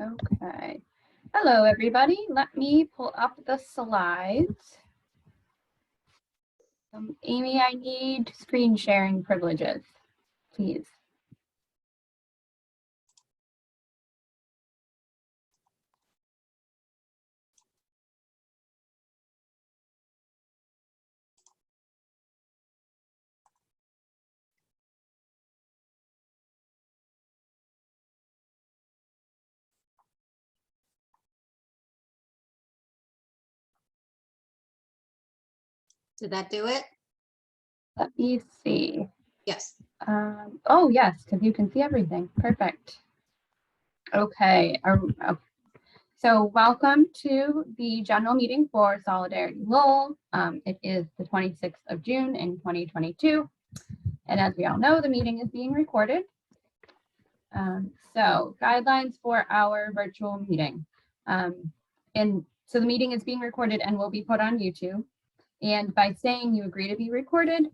Okay. Hello, everybody. Let me pull up the slides. Amy, I need screen sharing privileges, please. Did that do it? Let me see. Yes. Oh, yes, because you can see everything. Perfect. Okay. So welcome to the general meeting for Solidarity Lowell. It is the 26th of June in 2022. And as we all know, the meeting is being recorded. So guidelines for our virtual meeting. And so the meeting is being recorded and will be put on YouTube. And by saying you agree to be recorded,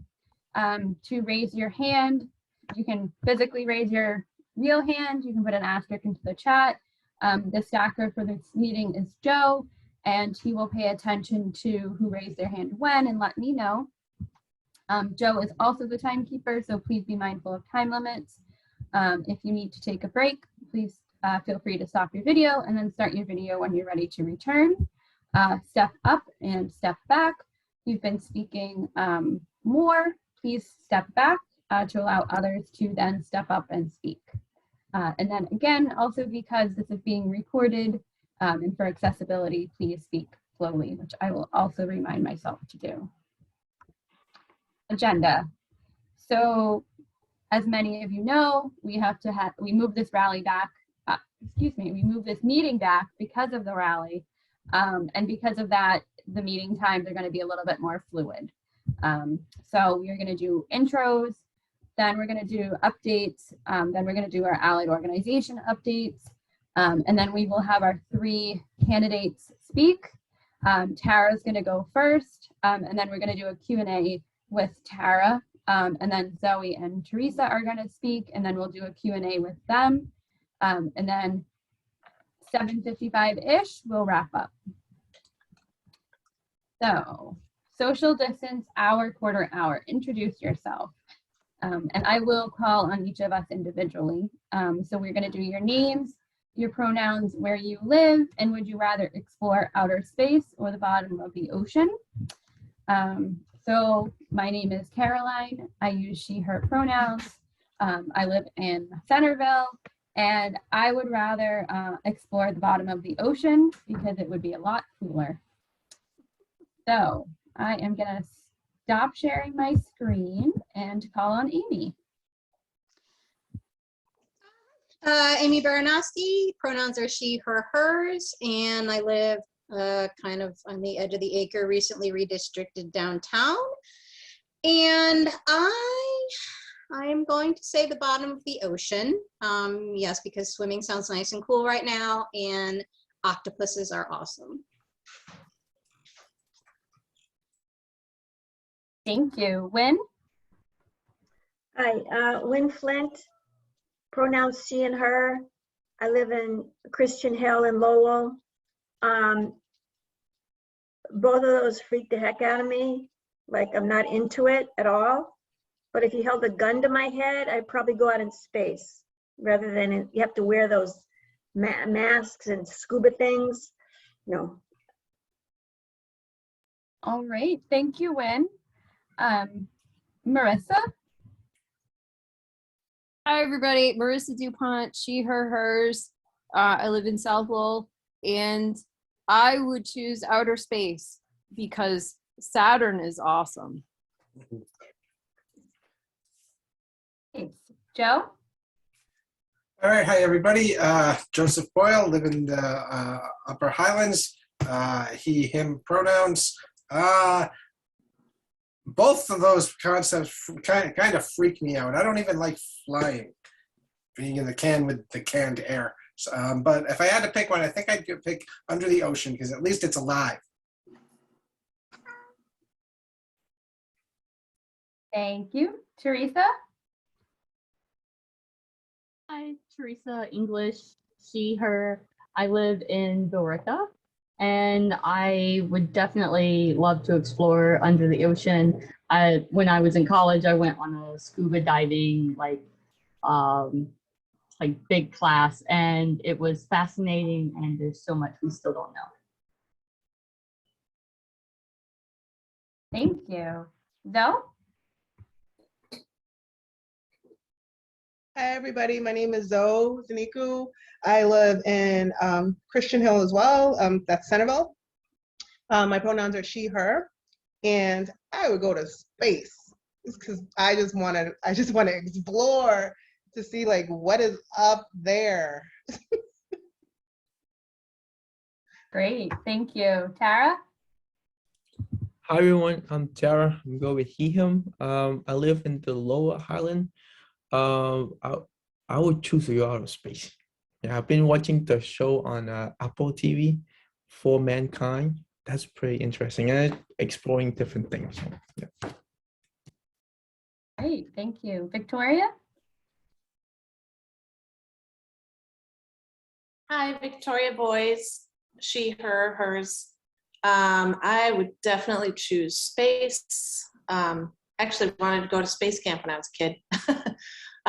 to raise your hand, you can physically raise your real hand. You can put an asterisk into the chat. The stacker for this meeting is Joe, and he will pay attention to who raised their hand when and let me know. Joe is also the timekeeper, so please be mindful of time limits. If you need to take a break, please feel free to stop your video and then start your video when you're ready to return. Step up and step back. You've been speaking more. Please step back to allow others to then step up and speak. And then again, also because this is being recorded and for accessibility, please speak slowly, which I will also remind myself to do. Agenda. So as many of you know, we move this rally back, we move this meeting back because of the rally. And because of that, the meeting times are going to be a little bit more fluid. So we are going to do intros, then we're going to do updates, then we're going to do our allied organization updates, and then we will have our 3 candidates speak. Tara's going to go first, and then we're going to do a Q&A with Tara, and then Zoe and Teresa are going to speak, and then we'll do a Q&A with them, and then 7:55-ish, we'll wrap up. So, social distance, hour, quarter hour, introduce yourself. And I will call on each of us individually. So we're going to do your names, your pronouns, where you live, and would you rather explore outer space or the bottom of the ocean? So my name is Caroline. I use she, her pronouns. I live in Centerville, and I would rather explore the bottom of the ocean because it would be a lot cooler. So I am going to stop sharing my screen and call on Amy. Amy Baranowski, pronouns are she, her, hers, and I live kind of on the edge of the acre, recently redistricted downtown. And I am going to say the bottom of the ocean. Yes, because swimming sounds nice and cool right now, and octopuses are awesome. Thank you. Wynn? Hi, Wynn Flint, pronouns she and her. I live in Christian Hill in Lowell. Both of those freak the heck out of me. Like, I'm not into it at all. But if you held a gun to my head, I'd probably go out in space rather than you have to wear those masks and scuba things. No. All right. Thank you, Wynn. Marissa? Hi, everybody. Marissa DuPont, she, her, hers. I live in South Lowell, and I would choose outer space because Saturn is awesome. Thanks. Joe? All right, hi everybody. Joseph Boyle, live in the Upper Highlands. He, him pronouns. Both of those concepts kind of freak me out. I don't even like flying, being in the can with the canned air. So, but if I had to pick one, I think I'd pick under the ocean because at least it's alive. Thank you. Teresa? Hi, Teresa English, she, her. I live in Billerica, and I would definitely love to explore under the ocean. When I was in college, I went on a scuba diving um, big class, and it was fascinating. And there's so much we still don't know. Thank you. Zoe? Hi, everybody. My name is Zoe Zaniku. I live in Christian Hill as well. That's Centerville. My pronouns are she, her, and I would go to space because I just want to explore to see like what is up there. Great. Thank you. Tara? Hi everyone, I'm Tara. I'm going with he, him. I live in the Lower Highland. I would choose to go outer space. Yeah, I've been watching the show on Apple TV, For Mankind. That's pretty interesting and exploring different things. So, yeah. Great. Thank you. Victoria? Hi, Victoria Boys, she, her, hers. I would definitely choose space. Actually wanted to go to space camp when I was a kid.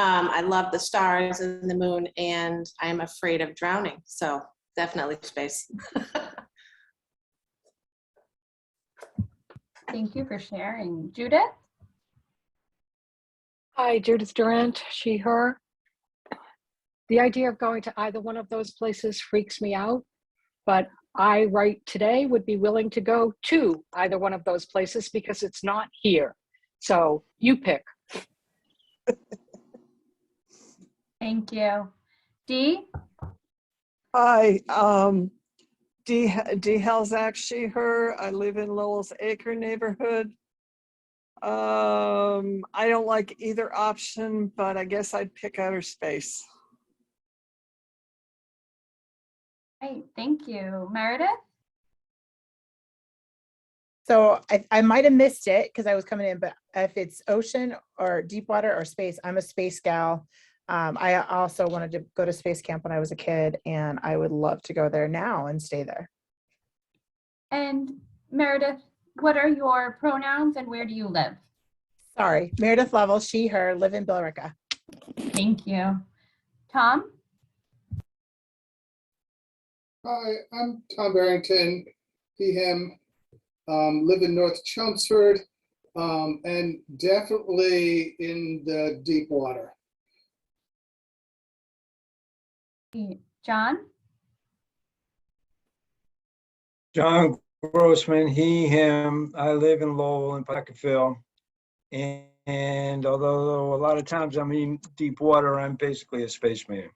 I love the stars and the moon, and I'm afraid of drowning. So definitely space. Thank you for sharing. Judith? Hi, Judith Durant, she, her. The idea of going to either one of those places freaks me out, but I right today would be willing to go to either one of those places because it's not here. So you pick. Thank you. Dee? Hi, Dee Halzak, she, her. I live in Lowell's Acre neighborhood. I don't like either option, but I guess I'd pick outer space. Great. Thank you. Meredith? So I might have missed it because I was coming in, but if it's ocean or deep water or space, I'm a space gal. I also wanted to go to space camp when I was a kid, and I would love to go there now and stay there. And Meredith, what are your pronouns and where do you live? Sorry, Meredith Lovell, she, her, live in Billerica. Thank you. Tom? Hi, I'm Tom Barrington, he, him, live in North Chelmsford, and definitely in the deep water. John? John Grossman, he, him. I live in Lowell in Pocketville. And although a lot of times I'm in deep water, I'm basically a spaceman.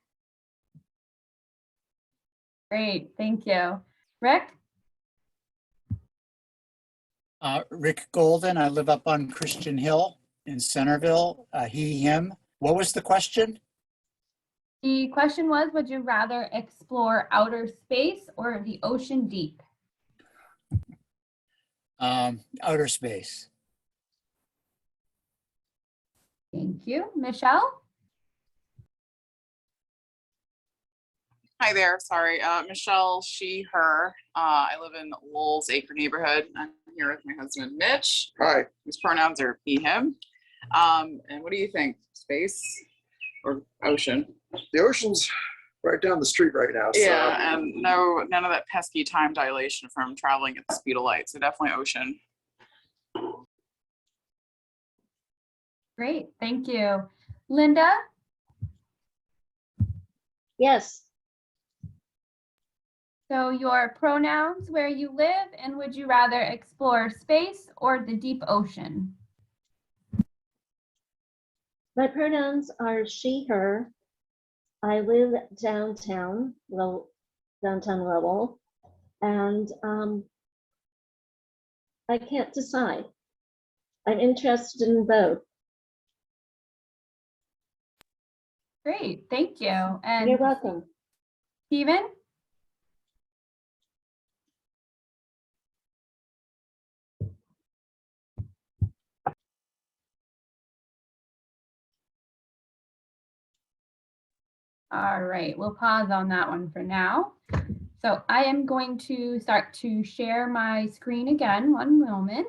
Great. Thank you. Rick? Rick Golden. I live up on Christian Hill in Centerville. He, him. What was the question? The question was, would you rather explore outer space or the ocean deep? Outer space. Thank you. Michelle? Hi there, sorry. Michelle, she, her. I live in Lowell's Acre neighborhood. I'm here with my husband, Mitch. Hi. His pronouns are he, him. And what do you think? Space or ocean? The ocean's right down the street right now. So. Yeah, and none of that pesky time dilation from traveling at the speed of light. So definitely ocean. Great. Thank you. Linda? Yes. So your pronouns, where you live, and would you rather explore space or the deep ocean? My pronouns are she, her. I live downtown Lowell, and I can't decide. I'm interested in both. Great, thank you. And you're welcome. Stephen? All right, we'll pause on that one for now. So I am going to start to share my screen again. One moment.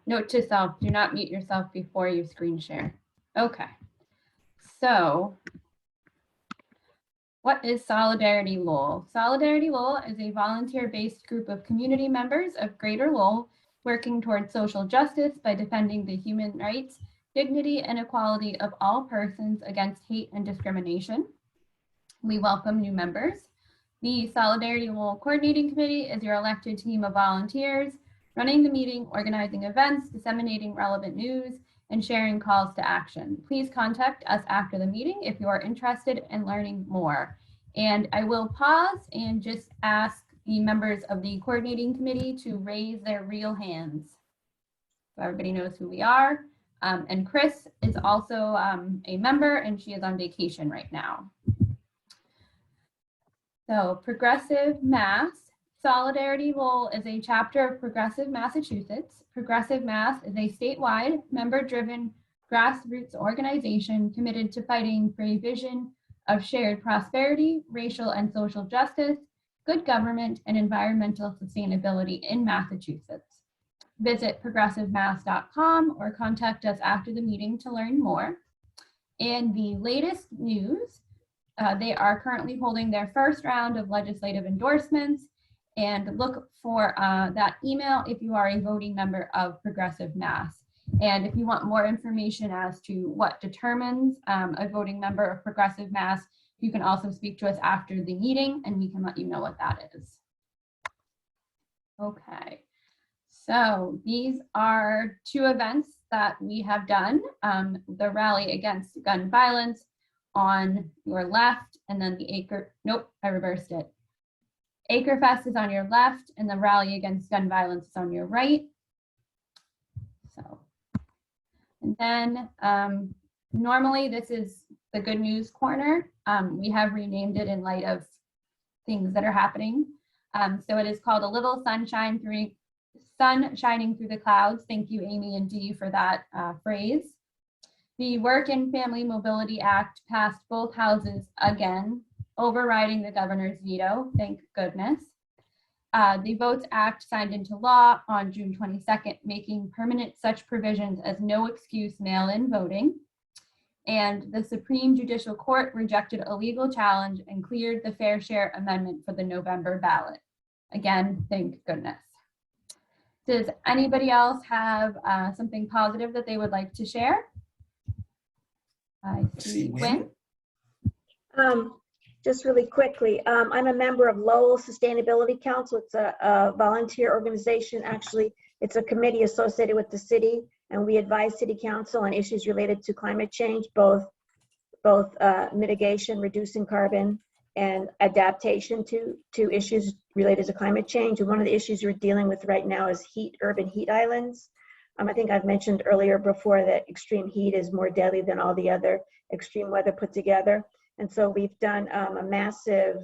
Note to self, do not mute yourself before you screen share. Okay, so what is Solidarity Lowell? Solidarity Lowell is a volunteer-based group of community members of Greater Lowell working towards social justice by defending the human rights, dignity, and equality of all persons against hate and discrimination. We welcome new members. The Solidarity Lowell Coordinating Committee is your elected team of volunteers, running the meeting, organizing events, disseminating relevant news, and sharing calls to action. Please contact us after the meeting if you are interested in learning more. And I will pause and just ask the members of the coordinating committee to raise their real hands, so everybody knows who we are. And Chris is also a member, and she is on vacation right now. So Progressive Mass. Solidarity Lowell is a chapter of Progressive Massachusetts. Progressive Mass is a statewide, member-driven grassroots organization committed to fighting for a vision of shared prosperity, racial and social justice, good government, and environmental sustainability in Massachusetts. Visit progressivemass.com or contact us after the meeting to learn more. In the latest news, they are currently holding their first round of legislative endorsements, and look for that email if you are a voting member of Progressive Mass. And if you want more information as to what determines a voting member of Progressive Mass, you can also speak to us after the meeting and we can let you know what that is. Okay, so these are two events that we have done. The rally against gun violence on your left, and then the I reversed it. Acre Fest is on your left, and the rally against gun violence is on your right. So, and then normally this is the good news corner. We have renamed it in light of things that are happening. So it is called A Little Sunshine Sun Shining Through the Clouds. Thank you, Amy and Dee, for that phrase. The Work and Family Mobility Act passed both houses again, overriding the governor's veto, thank goodness. The Votes Act signed into law on June 22nd, making permanent such provisions as no excuse mail-in voting. And the Supreme Judicial Court rejected a legal challenge and cleared the Fair Share Amendment for the November ballot. Again, thank goodness. Does anybody else have something positive that they would like to share? I see Wynn. Just really quickly, I'm a member of Lowell Sustainability Council. It's a volunteer organization. Actually, it's a committee associated with the city, and we advise city council on issues related to climate change, both mitigation, reducing carbon, and adaptation to issues related to climate change. And one of the issues we're dealing with right now is urban heat islands. I think I've mentioned earlier before that extreme heat is more deadly than all the other extreme weather put together. And so we've done a massive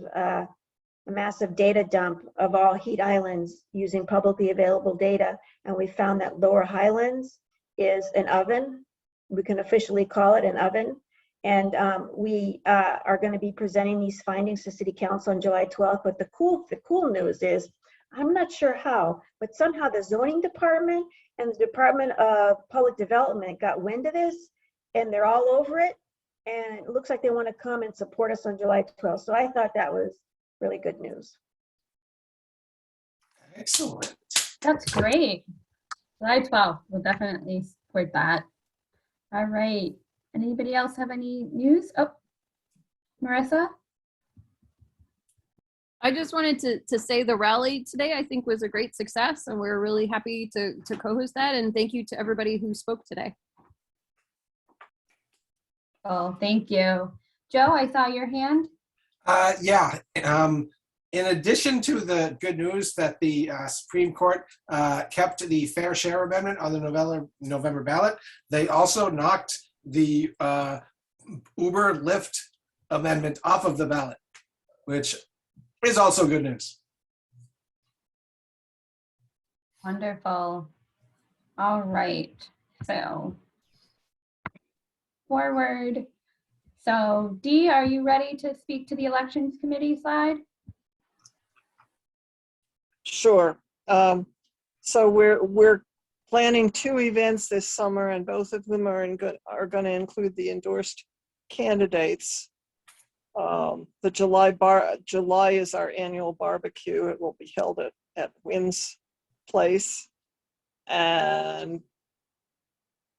data dump of all heat islands using publicly available data. And we found that Lower Highlands is an oven. We can officially call it an oven. And we are going to be presenting these findings to City Council on July 12th. But the cool news is, I'm not sure how, but somehow the zoning department and the Department of Public Development got wind of this, and they're all over it. And it looks like they want to come and support us on July 12th. So I thought that was really good news. Excellent. That's great. July 12th, we'll definitely support that. All right. Anybody else have any news? Oh, Marissa? I just wanted to say the rally today, I think, was a great success, and we're really happy to co-host that. And thank you to everybody who spoke today. Oh, thank you. Joe, I saw your hand. Yeah. In addition to the good news that the Supreme Court kept the Fair Share Amendment on the November ballot, they also knocked the Uber Lyft amendment off of the ballot, which is also good news. Wonderful. All right. So forward. So Dee, are you ready to speak to the elections committee slide? Sure. So we're planning 2 events this summer, and both of them are going to include the endorsed candidates. The July is our annual barbecue. It will be held at Wynn's Place, and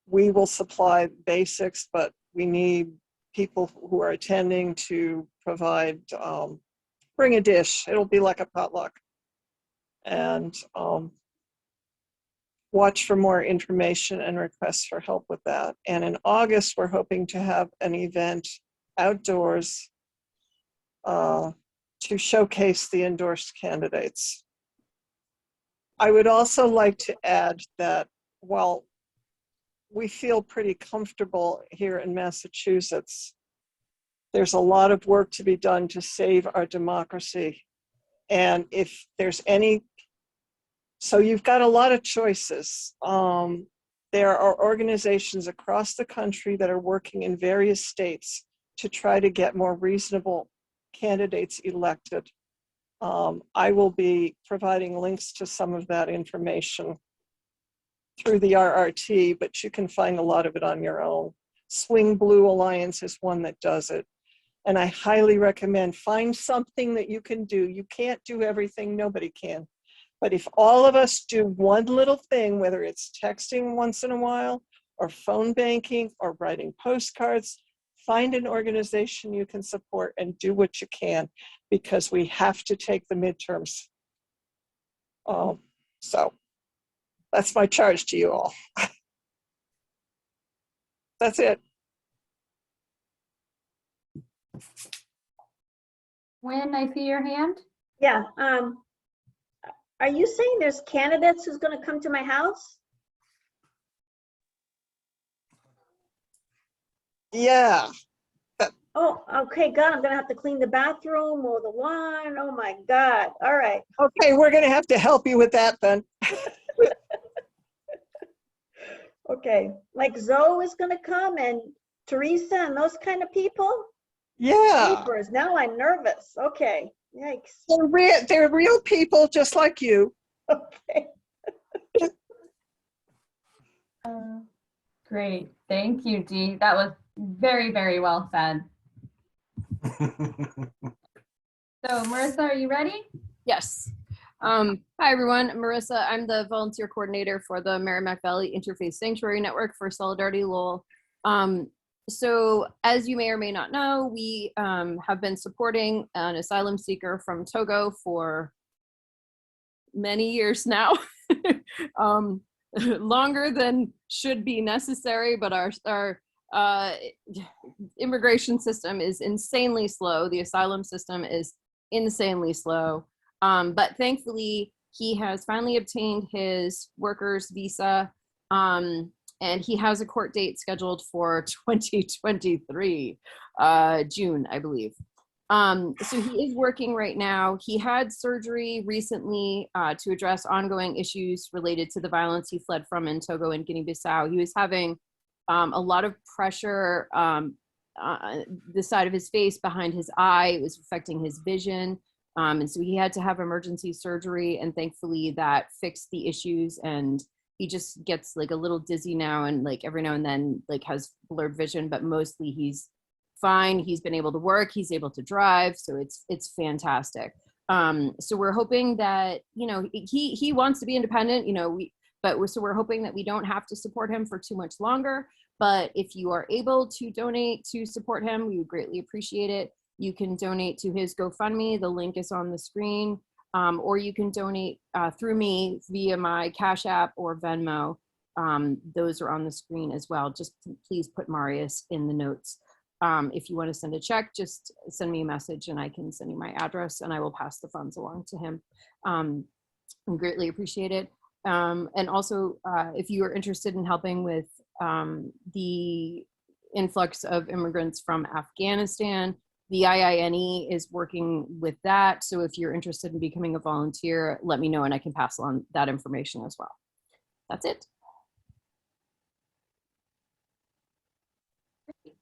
we will supply basics, but we need people who are attending to provide, bring a dish. It'll be like a potluck. And watch for more information and requests for help with that. And in August, we're hoping to have an event outdoors to showcase the endorsed candidates. I would also like to add that while we feel pretty comfortable here in Massachusetts, there's a lot of work to be done to save our democracy. And if there's any, so you've got a lot of choices. There are organizations across the country that are working in various states to try to get more reasonable candidates elected. I will be providing links to some of that information through the RRT, but you can find a lot of it on your own. Swing Blue Alliance is one that does it. And I highly recommend find something that you can do. You can't do everything, nobody can. But if all of us do one little thing, whether it's texting once in a while or phone banking or writing postcards, find an organization you can support and do what you can, because we have to take the midterms. So that's my charge to you all. That's it. When I see your hand? Yeah. Are you saying there's candidates who's going to come to my house? Yeah. Oh, okay, God, I'm going to have to clean the bathroom, mow the lawn. Oh my God. All right. Okay, we're going to have to help you with that then. Okay, like Zoe is going to come and Teresa and those kind of people? Yeah. Jeepers, now I'm nervous. Okay, yikes. They're real people just like you. Okay. Great. Thank you, Dee. That was very, very well said. So Marissa, are you ready? Yes. Hi, everyone. I'm Marissa. I'm the volunteer coordinator for the Merrimack Valley Interfaith Sanctuary Network for Solidarity Lowell. So as you may or may not know, we have been supporting an asylum seeker from Togo for many years now, longer than should be necessary, but our immigration system is insanely slow. The asylum system is insanely slow. But thankfully, he has finally obtained his worker's visa, and he has a court date scheduled for 2023, June, I believe. So he is working right now. He had surgery recently to address ongoing issues related to the violence he fled from in Togo and Guinea-Bissau. He was having a lot of pressure the side of his face, behind his eye. It was affecting his vision. And so he had to have emergency surgery, and thankfully that fixed the issues, and he just gets like a little dizzy now, and like every now and then like has blurred vision, but mostly he's fine. He's been able to work, he's able to drive, so it's fantastic. So we're hoping that, you know, he wants to be independent, you know, so we're hoping that we don't have to support him for too much longer. But if you are able to donate to support him, we would greatly appreciate it. You can donate to his GoFundMe. The link is on the screen. Or you can donate through me via my Cash App or Venmo. Those are on the screen as well. Just please put Marius in the notes. If you want to send a check, just send me a message and I can send you my address and I will pass the funds along to him. I greatly appreciate it. And also, if you are interested in helping with the influx of immigrants from Afghanistan, The IINE is working with that. So if you're interested in becoming a volunteer, let me know and I can pass on that information as well. That's it.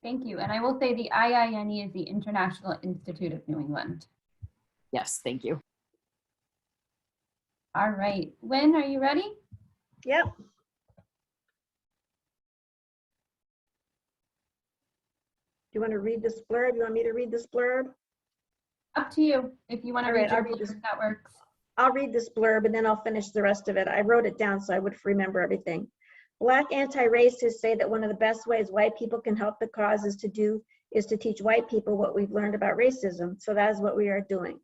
Thank you. And I will say the IINE is the International Institute of New England. Yes, thank you. All right. Wynn, are you ready? Yep. Do you want to read this blurb? You want me to read this blurb? Up to you. If you want to All right, read your I'll read this. blurb, that works. I'll read this blurb and then I'll finish the rest of it. I wrote it down so I would remember everything. Black anti-racists say that one of the best ways white people can help the cause is to teach white people what we've learned about racism. So that is what we are doing.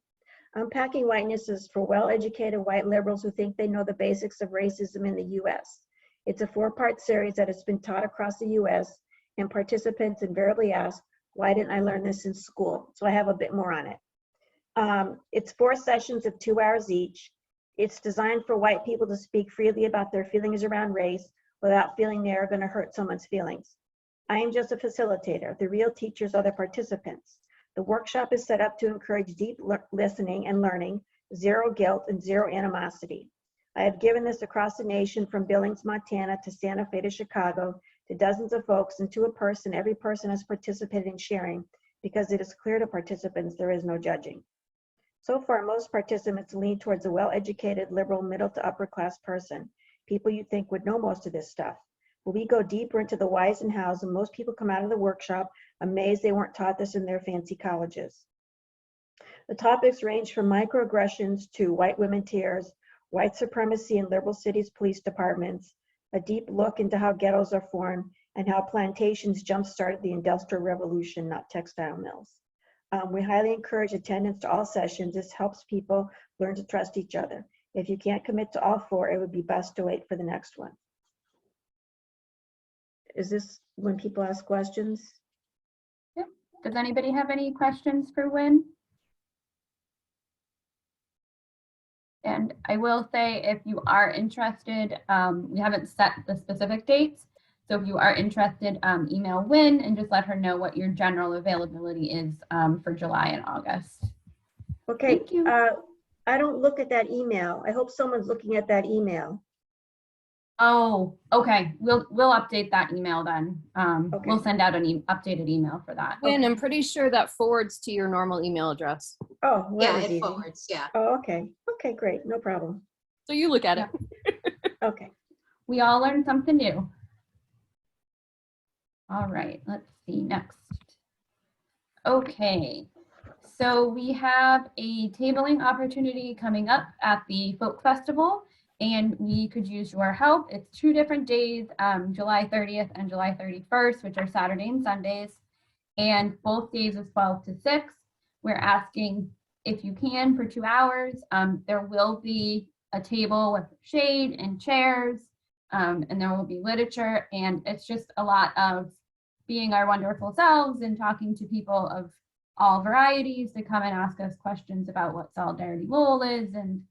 Unpacking Whiteness is for well-educated white liberals who think they know the basics of racism in the US. It's a 4-part series that has been taught across the US, and participants invariably ask, why didn't I learn this in school? So I have a bit more on it. It's 4 sessions of 2 hours each. It's designed for white people to speak freely about their feelings around race without feeling they are going to hurt someone's feelings. I am just a facilitator. The real teachers are the participants. The workshop is set up to encourage deep listening and learning, zero guilt, and zero animosity. I have given this across the nation from Billings, Montana to Santa Fe to Chicago to dozens of folks and to a person. Every person has participated in sharing because it is clear to participants there is no judging. So far, most participants lean towards a well-educated, liberal, middle to upper class person, people you think would know most of this stuff. But we go deeper into the whys and hows, and most people come out of the workshop amazed they weren't taught this in their fancy colleges. The topics range from microaggressions to white women tears, white supremacy in liberal cities police departments, a deep look into how ghettos are formed, and how plantations jump-started the Industrial Revolution, not textile mills. We highly encourage attendance to all sessions. This helps people learn to trust each other. If you can't commit to all 4, it would be best to wait for the next one. Is this when people ask questions? Yep. Does anybody have any questions for Wynn? And I will say, if you are interested, we haven't set the specific dates. So if you are interested, email Wynn and just let her know what your general availability is for July and August. Okay. Thank you. I don't look at that email. I hope someone's looking at that email. Oh, okay. We'll update that email then. Okay. We'll send out an updated email for that. Wynn, I'm pretty sure that forwards to your normal email address. Oh, well, that Yeah, was it easy. forwards, yeah. Oh, okay. Okay, great. No problem. So you look at it. Okay. We all learned something new. All right, let's see next. Okay, so we have a tabling opportunity coming up at the Folk Festival, and we could use your help. It's 2 different days, July 30th and July 31st, which are Saturday and Sundays, and both days is 12 to 6. We're asking if you can for 2 hours. There will be a table with shade and chairs, and there will be literature, and it's just a lot of being our wonderful selves and talking to people of all varieties to come and ask us questions about what Solidarity Lowell is and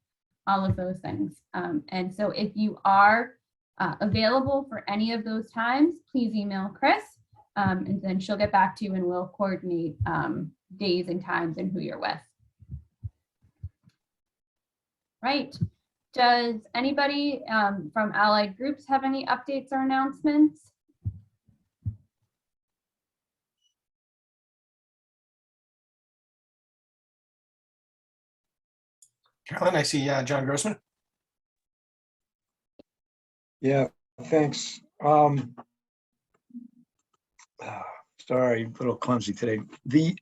all of those things. And so if you are available for any of those times, please email Chris, and then she'll get back to you and we'll coordinate days and times and who you're with. Right. Does anybody from allied groups have any updates or announcements? Carolyn, I see John Grossman. Yeah, thanks. Sorry, a little clumsy today. The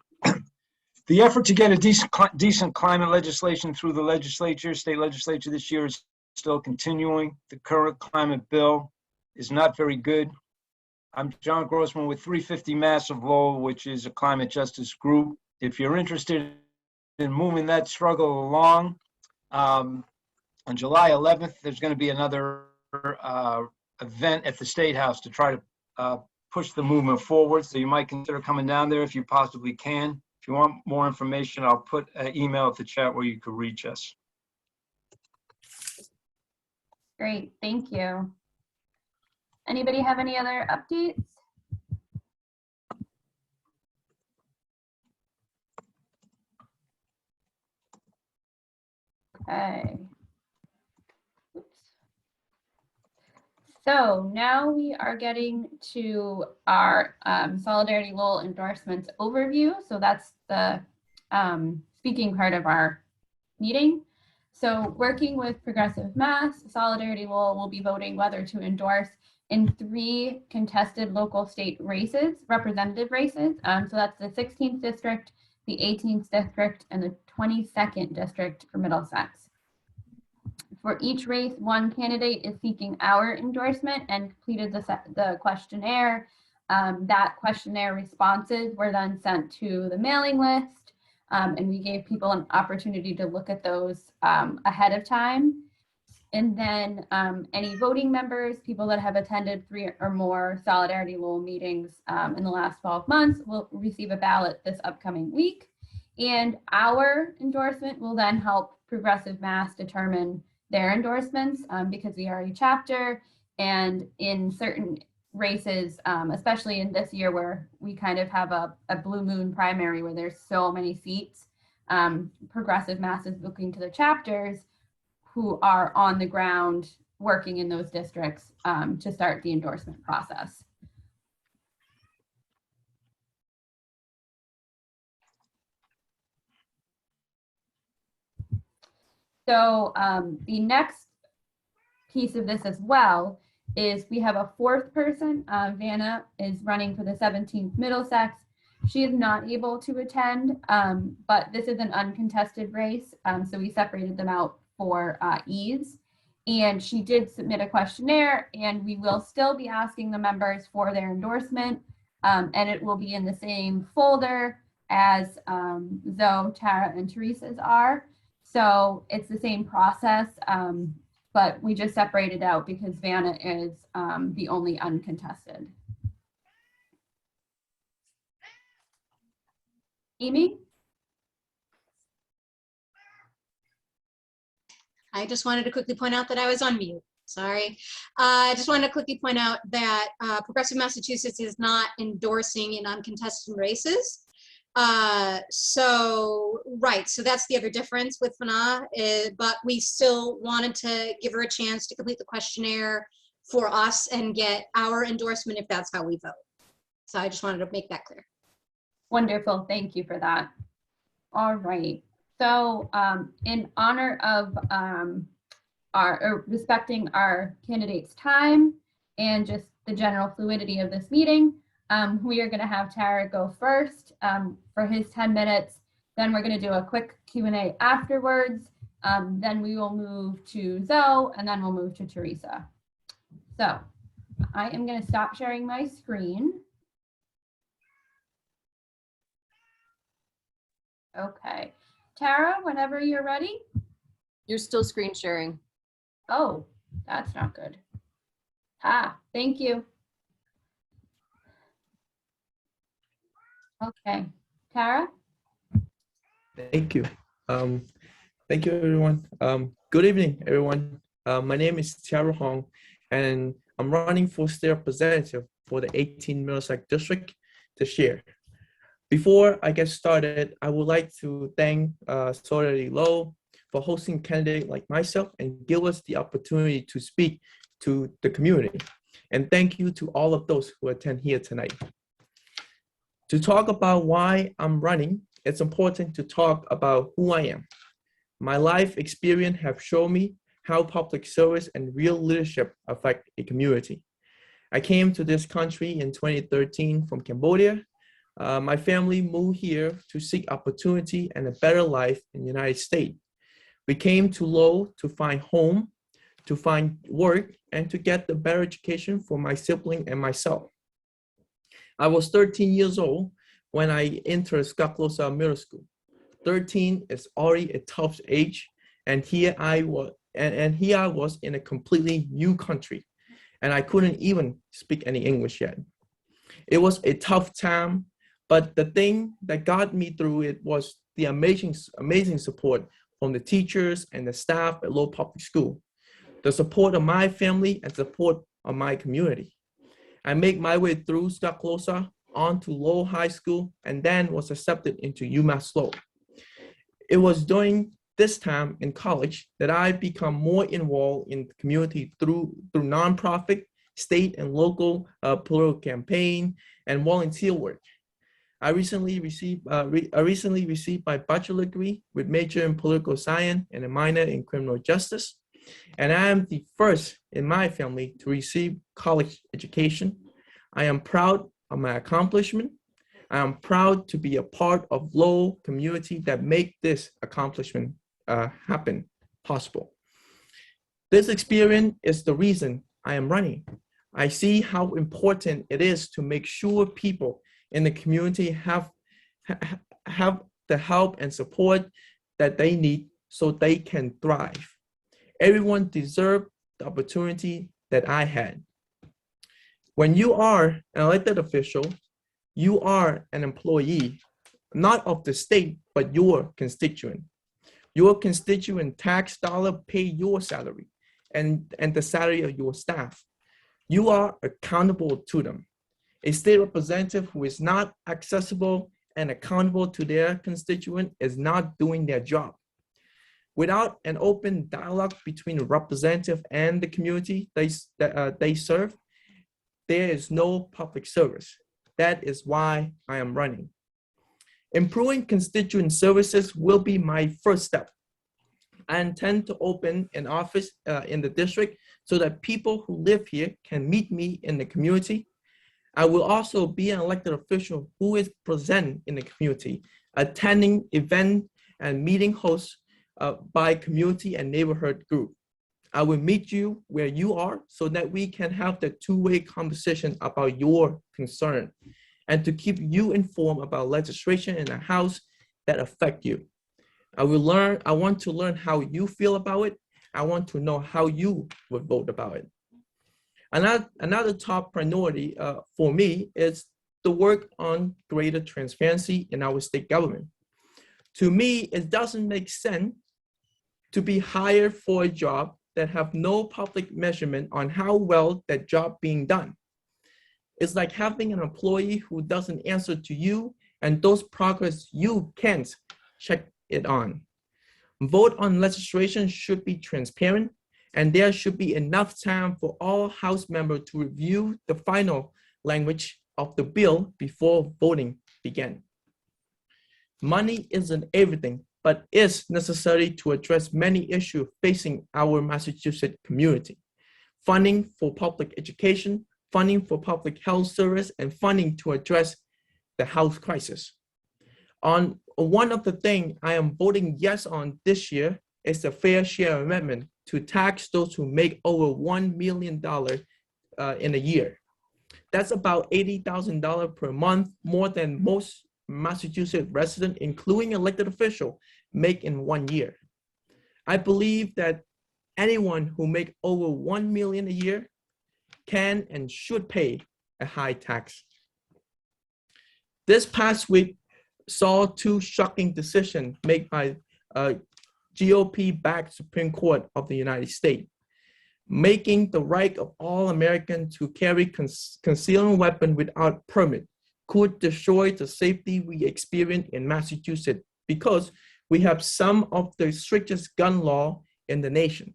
effort to get a decent climate legislation through the legislature, state legislature this year is still continuing. The current climate bill is not very good. I'm John Grossman with 350 Mass of Lowell, which is a climate justice group. If you're interested in moving that struggle along, on July 11th, there's going to be another event at the State House to try to push the movement forward. So you might consider coming down there if you possibly can. If you want more information, I'll put an email at the chat where you could reach us. Great, thank you. Anybody have any other updates? Okay. Oops. So now we are getting to our Solidarity Lowell endorsements overview. So that's the speaking part of our meeting. So working with Progressive Mass, Solidarity Lowell will be voting whether to endorse in 3 contested local state races, representative races. So that's the 16th district, the 18th district, and the 22nd district for Middlesex. For each race, one candidate is seeking our endorsement and completed the questionnaire. That questionnaire responses were then sent to the mailing list, and we gave people an opportunity to look at those ahead of time. And then any voting members, people that have attended 3 or more Solidarity Lowell meetings in the last 12 months will receive a ballot this upcoming week. And our endorsement will then help Progressive Mass determine their endorsements because we are a chapter, and in certain races, especially in this year where we kind of have a blue moon primary where there's so many seats, Progressive Mass is looking to the chapters who are on the ground working in those districts to start the endorsement process. So the next piece of this as well is we have a 4th person. Vanna is running for the 17th Middlesex. She is not able to attend, but this is an uncontested race, so we separated them out for ease. And she did submit a questionnaire, and we will still be asking the members for their endorsement, and it will be in the same folder as Zoe, Tara, and Teresa's are. So it's the same process, but we just separated out because Vanna is the only uncontested. Amy? I just wanted to quickly point out that I was on mute. Sorry. I just wanted to quickly point out that Progressive Massachusetts is not endorsing in uncontested races. So that's the other difference with Fana, but we still wanted to give her a chance to complete the questionnaire for us and get our endorsement if that's how we vote. So I just wanted to make that clear. Wonderful, thank you for that. All right, so in honor of respecting our candidates' time and just the general fluidity of this meeting, we are going to have Tara go first for his 10 minutes. Then we're going to do a quick Q&A afterwards. Then we will move to Zoe, and then we'll move to Teresa. So I am going to stop sharing my screen. Okay. Tara, whenever you're ready. You're still screen sharing. Oh, that's not good. Thank you. Okay, Tara? Thank you. Thank you, everyone. Good evening, everyone. My name is Tiara Hong, and I'm running for state representative for the 18 Middlesex District this year. Before I get started, I would like to thank Solidarity Lowell for hosting a candidate like myself and give us the opportunity to speak to the community. And thank you to all of those who attend here tonight. To talk about why I'm running, it's important to talk about who I am. My life experience have shown me how public service and real leadership affect a community. I came to this country in 2013 from Cambodia. My family moved here to seek opportunity and a better life in the United States. We came to Lowell to find home, to find work, and to get the better education for my sibling and myself. I was 13 years old when I entered Scott-Closa Middle School. 13 is already a tough age, and here I was, here I was in a completely new country, and I couldn't even speak any English yet. It was a tough time, but the thing that got me through it was the amazing support from the teachers and the staff at Lowell Public School, the support of my family and support of my community. I made my way through Scott-Closa on to Lowell High School and then was accepted into UMass Lowell. It was during this time in college that I become more involved in the community through nonprofit, state and local political campaign and volunteer work. I recently received my bachelor degree with major in political science and a minor in criminal justice. And I am the first in my family to receive college education. I am proud of my accomplishment. I am proud to be a part of Lowell community that make this accomplishment happen possible. This experience is the reason I am running. I see how important it is to make sure people in the community have the help and support that they need so they can thrive. Everyone deserves the opportunity that I had. When you are an elected official, you are an employee, not of the state, but your constituent. Your constituent tax dollar pay your salary and the salary of your staff. You are accountable to them. A state representative who is not accessible and accountable to their constituent is not doing their job. Without an open dialogue between the representative and the community they serve, there is no public service. That is why I am running. Improving constituent services will be my first step. I intend to open an office in the district so that people who live here can meet me in the community. I will also be an elected official who is present in the community, attending events and meeting hosts by community and neighborhood group. I will meet you where you are so that we can have the two-way conversation about your concern and to keep you informed about legislation in the House that affect you. I want to learn how you feel about it. I want to know how you would vote about it. Another top priority for me is the work on greater transparency in our state government. To me, it doesn't make sense to be hired for a job that have no public measurement on how well that job being done. It's like having an employee who doesn't answer to you and those progress you can't check it on. Vote on legislation should be transparent, and there should be enough time for all House members to review the final language of the bill before voting begins. Money isn't everything, but is necessary to address many issues facing our Massachusetts community. Funding for public education, funding for public health service, and funding to address the health crisis. On one of the things I am voting yes on this year is the fair share amendment to tax those who make over $1 million in a year. That's about $80,000 per month, more than most Massachusetts residents, including elected officials, make in 1 year. I believe that anyone who makes over $1 million a year can and should pay a high tax. This past week saw two shocking decisions made by GOP-backed Supreme Court of the United States, making the right of all Americans to carry concealed weapon without permit could destroy the safety we experience in Massachusetts because we have some of the strictest gun law in the nation.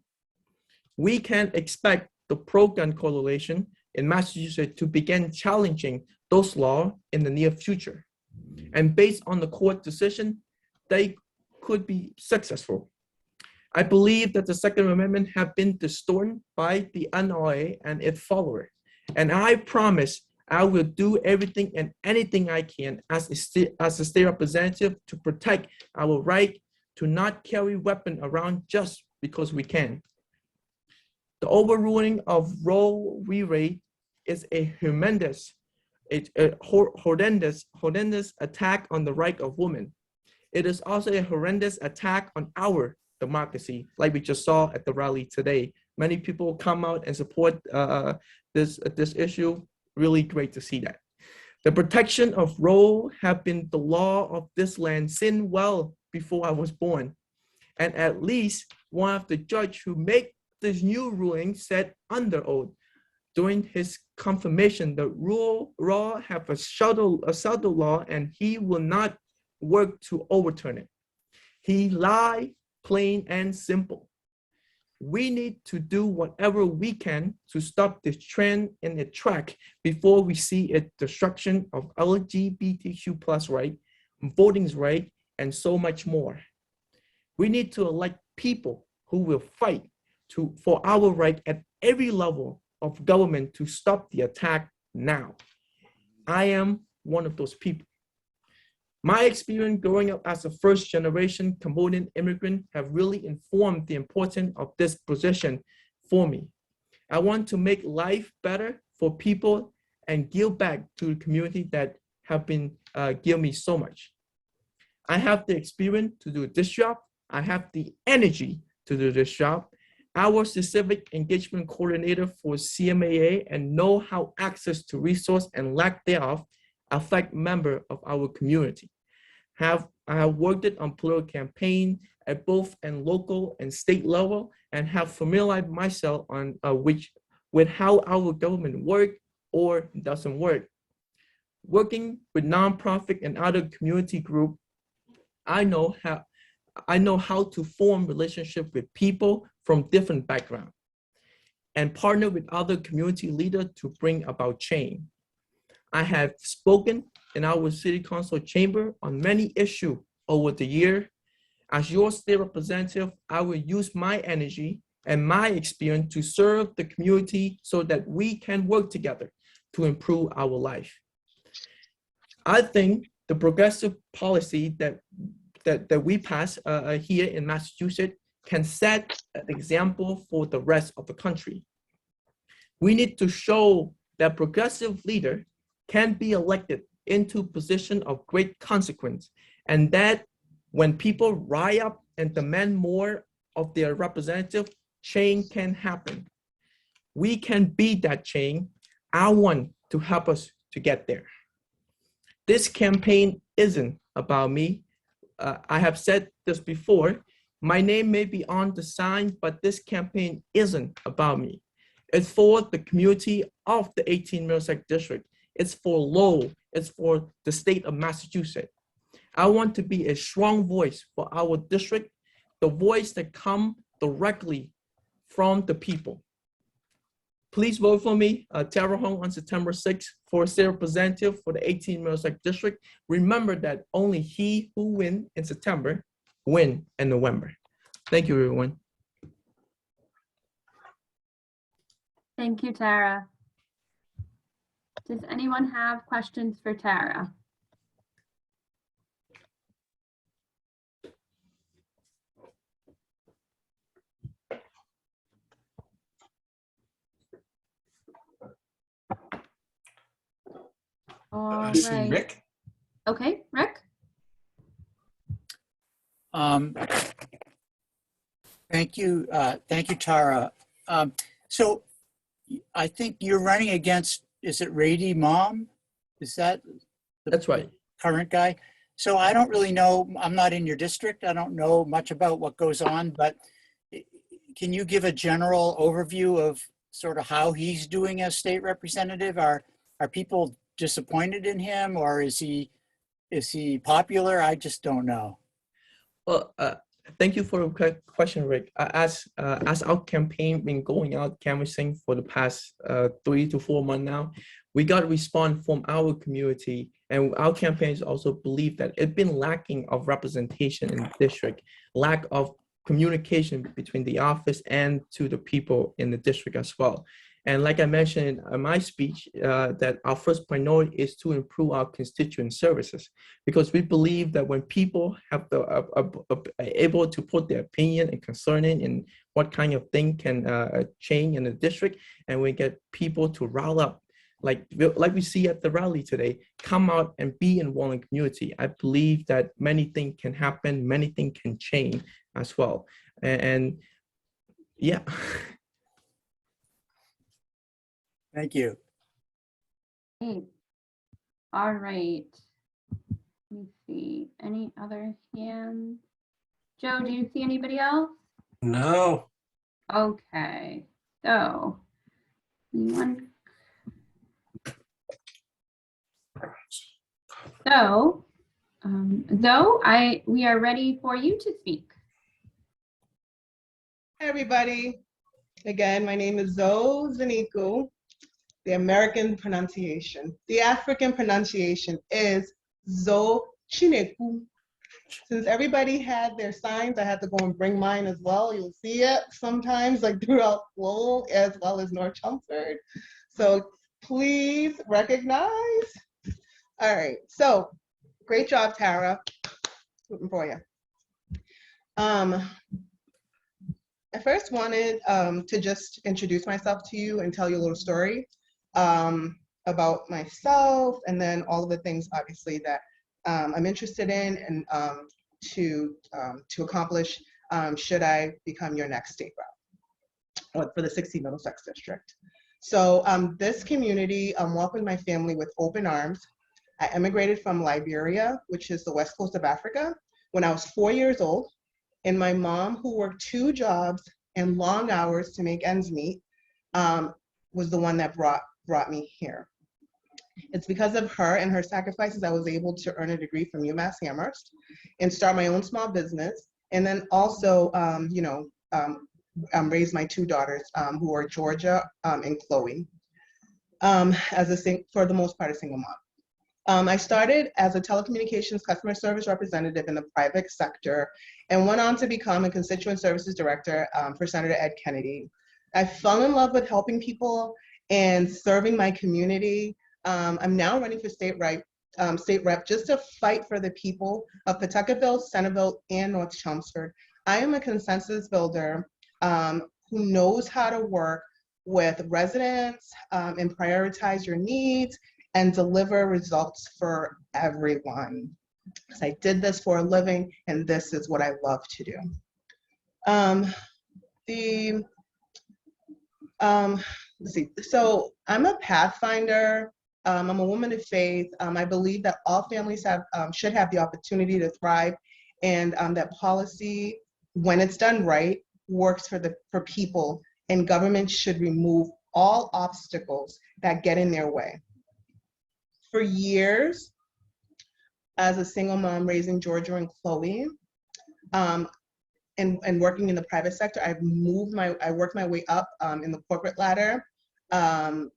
We can expect the pro-gun coalition in Massachusetts to begin challenging those laws in the near future. And based on the court decision, they could be successful. I believe that the Second Amendment have been distorted by the NRA and its followers. And I promise I will do everything and anything I can as a state representative to protect our right to not carry weapon around just because we can. The overruling of Roe v. Wade is a horrendous attack on the right of women. It is also a horrendous attack on our democracy, like we just saw at the rally today. Many people come out and support this issue. Really great to see that. The protection of Roe have been the law of this land since well before I was born. And at least one of the judges who make this new ruling said under oath during his confirmation that Roe have a subtle law and he will not work to overturn it. He lied plain and simple. We need to do whatever we can to stop this trend in the track before we see a destruction of LGBTQ+ right, voting's right, and so much more. We need to elect people who will fight for our right at every level of government to stop the attack now. I am one of those people. My experience growing up as a first-generation Cambodian immigrant have really informed the importance of this position for me. I want to make life better for people and give back to the community that have been give me so much. I have the experience to do this job. I have the energy to do this job. I was the civic engagement coordinator for CMAA and know how access to resource and lack thereof affect members of our community. I have worked on political campaign at both and local and state level and have familiarized myself on with how our government work or doesn't work. Working with nonprofit and other community group, I know how to form relationship with people from different backgrounds and partner with other community leaders to bring about change. I have spoken in our city council chamber on many issues over the year. As your state representative, I will use my energy and my experience to serve the community so that we can work together to improve our life. I think the progressive policy that we pass here in Massachusetts can set an example for the rest of the country. We need to show that progressive leader can be elected into position of great consequence, and that when people rise up and demand more of their representative, change can happen. We can be that change. I want to help us to get there. This campaign isn't about me. I have said this before. My name may be on the sign, but this campaign isn't about me. It's for the community of the 18 Middlesex District. It's for Lowell. It's for the state of Massachusetts. I want to be a strong voice for our district, the voice that comes directly from the people. Please vote for me, Tara Hong, on September 6th for state representative for the 18 Middlesex District. Remember that only he who wins in September wins in November. Thank you, everyone. Thank you, Tara. Does anyone have questions for Tara? All I see right. Rick. Okay, Rick? Thank you, Tara. So I think you're running against, is it Rady Mom? Is that? That's right. Current guy? So I don't really know, I'm not in your district. I don't know much about what goes on, but can you give a general overview of sort of how he's doing as state representative? Are people disappointed in him, or is he popular? I just don't know. Well, thank you for the question, Rick. As our campaign been going out canvassing for the past 3 to 4 months now, we got a response from our community, and our campaigns also believe that it's been lacking of representation in the district, lack of communication between the office and to the people in the district as well. And like I mentioned in my speech, that our first priority is to improve our constituent services, because we believe that when people have able to put their opinion and concern in what kind of thing can change in the district, and we get people to rile up, like we see at the rally today, come out and be in Wallen community. I believe that many things can happen, many things can change as well. And yeah. Thank you. Okay. All right. Let me see. Any other hands? Joe, do you see anybody else? No. Okay. So, one. So, we are ready for you to speak. everybody. Again, my name is Zoe Zaniku. The American pronunciation. The African pronunciation is Zoe Chineku. Since everybody had their signs, I had to go and bring mine as well. You'll see it sometimes like throughout Lowell as well as North Chelmsford. So please recognize. All right, so great job, Tara. Rooting for you. I first wanted to just introduce myself to you and tell you a little story about myself, and then all of the things obviously that I'm interested in and to accomplish should I become your next state rep for the 16 Middlesex District. So this community welcomed my family with open arms. I emigrated from Liberia, which is the west coast of Africa, when I was 4 years old. And my mom, who worked 2 jobs and long hours to make ends meet, was the one that brought me here. It's because of her and her sacrifices I was able to earn a degree from UMass Amherst and start my own small business. And then also, raise my 2 daughters who are Georgia and Chloe, for the most part, a single mom. I started as a telecommunications customer service representative in the private sector and went on to become a constituent services director for Senator Ed Kennedy. I fell in love with helping people and serving my community. I'm now running for state rep just to fight for the people of Pawtuckaville, Centerville, and North Chelmsford. I am a consensus builder who knows how to work with residents and prioritize your needs and deliver results for everyone. Because I did this for a living, and this is what I love to do. Let's see. So I'm a pathfinder. I'm a woman of faith. I believe that all families should have the opportunity to thrive, and that policy, when it's done right, works for people, and government should remove all obstacles that get in their way. For years, as a single mom raising Georgia and Chloe, and working in the private sector, I worked my way up in the corporate ladder, and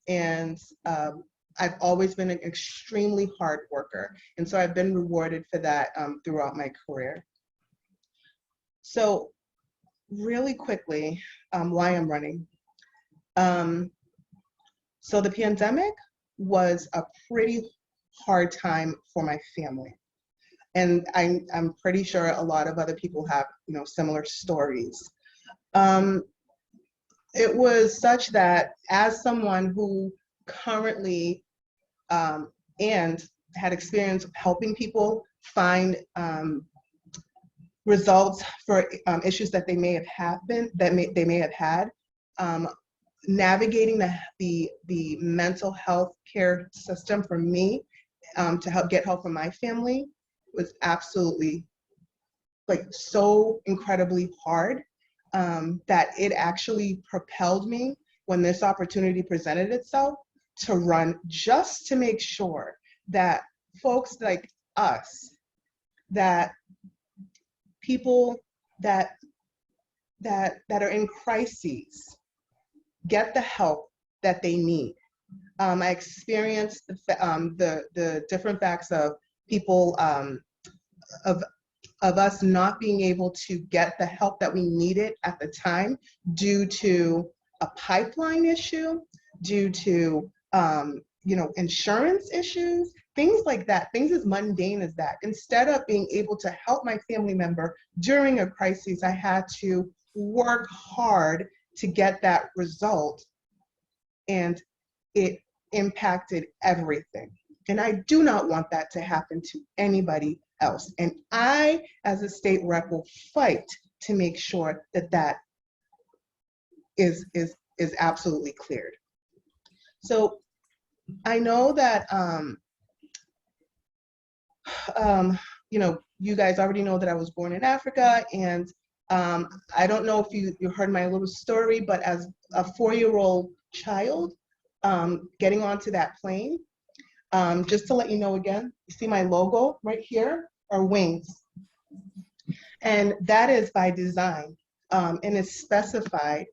I've always been an extremely hard worker, and so I've been rewarded for that throughout my career. So, really quickly, why I'm running. So the pandemic was a pretty hard time for my family. And I'm pretty sure a lot of other people have, similar stories. It was such that as someone who currently and had experience helping people find results for issues that they may have had, navigating the mental health care system for me to get help for my family was absolutely so incredibly hard that it actually propelled me when this opportunity presented itself to run, just to make sure that folks like us, that people that are in crises get the help that they need. I experienced the different facts of people of us not being able to get the help that we needed at the time due to a pipeline issue, due to insurance issues, things like that, things as mundane as that. Instead of being able to help my family member during a crisis, I had to work hard to get that result, and it impacted everything. And I do not want that to happen to anybody else. And I, as a state rep, will fight to make sure that that is absolutely cleared. So I know that, you guys already know that I was born in Africa, and I don't know if you heard my little story, but as a 4-year-old child, getting onto that plane, just to let you know again, you see my logo right here are wings. And that is by design. and it's specified,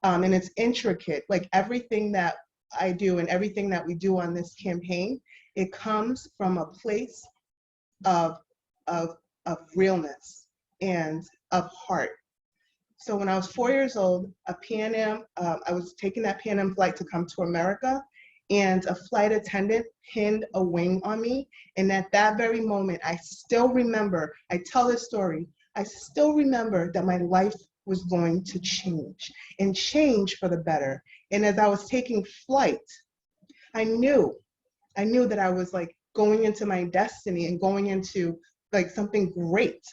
and it's intricate. Like everything that I do and everything that we do on this campaign, it comes from a place of of realness and of heart. So when I was 4 years old, a Pan Am, I was taking that Pan Am flight to come to America, and a flight attendant pinned a wing on me. And at that very moment, I still remember, I tell this story, I still remember that my life was going to change and change for the better. And as I was taking flight, I knew that I was like going into my destiny and going into like something great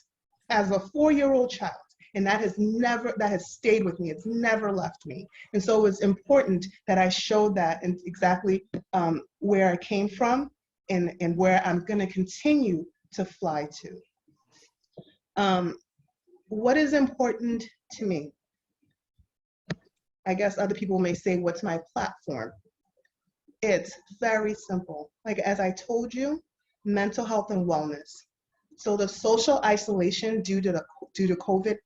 as a 4-year-old child. And that has stayed with me. It's never left me. And so it was important that I showed that and exactly where I came from and where I'm going to continue to fly to. What is important to me? I guess other people may say, what's my platform? It's very simple. Like, as I told you, mental health and wellness. So the social isolation due to COVID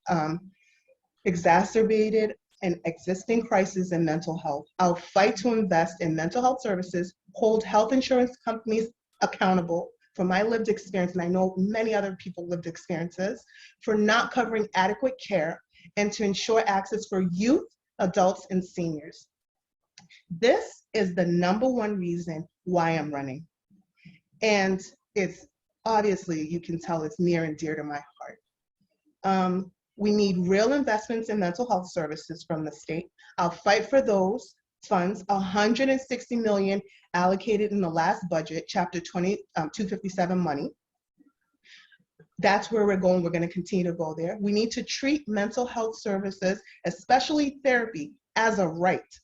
exacerbated an existing crisis in mental health. I'll fight to invest in mental health services, hold health insurance companies accountable for my lived experience, and I know many other people lived experiences, for not covering adequate care, and to ensure access for youth, adults, and seniors. This is the #1 reason why I'm running. And it's obviously, you can tell it's near and dear to my heart. We need real investments in mental health services from the state. I'll fight for those funds, $160 million allocated in the last budget, Chapter 257 money. That's where we're going. We're going to continue to go there. We need to treat mental health services, especially therapy, as a right.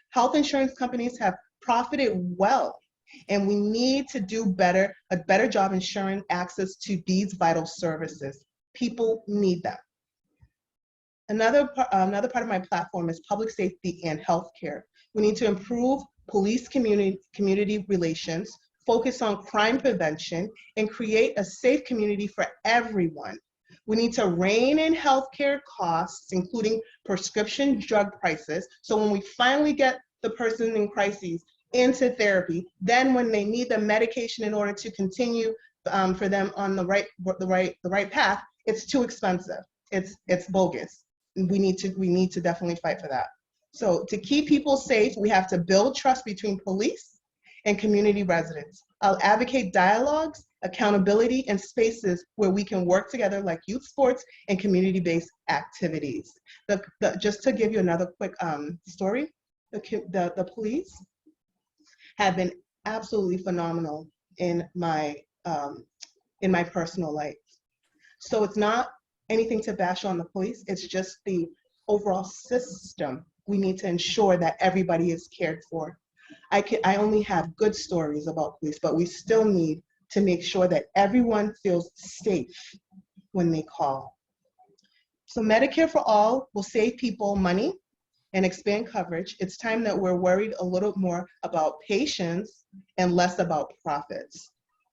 Health insurance companies have profited well, and we need to do a better job ensuring access to these vital services. People need them. Another part of my platform is public safety and healthcare. We need to improve police community relations, focus on crime prevention, and create a safe community for everyone. We need to rein in healthcare costs, including prescription drug prices. So when we finally get the person in crises into therapy, then when they need the medication in order to continue for them on the right path, it's too expensive. It's bogus. We need to definitely fight for that. So to keep people safe, we have to build trust between police and community residents. I'll advocate dialogues, accountability, and spaces where we can work together, like youth sports and community-based activities. Just to give you another quick story, the police have been absolutely phenomenal in my personal life. So it's not anything to bash on the police, it's just the overall system. We need to ensure that everybody is cared for. I only have good stories about police, but we still need to make sure that everyone feels safe when they call. So Medicare for All will save people money and expand coverage. It's time that we're worried a little more about patients and less about profits.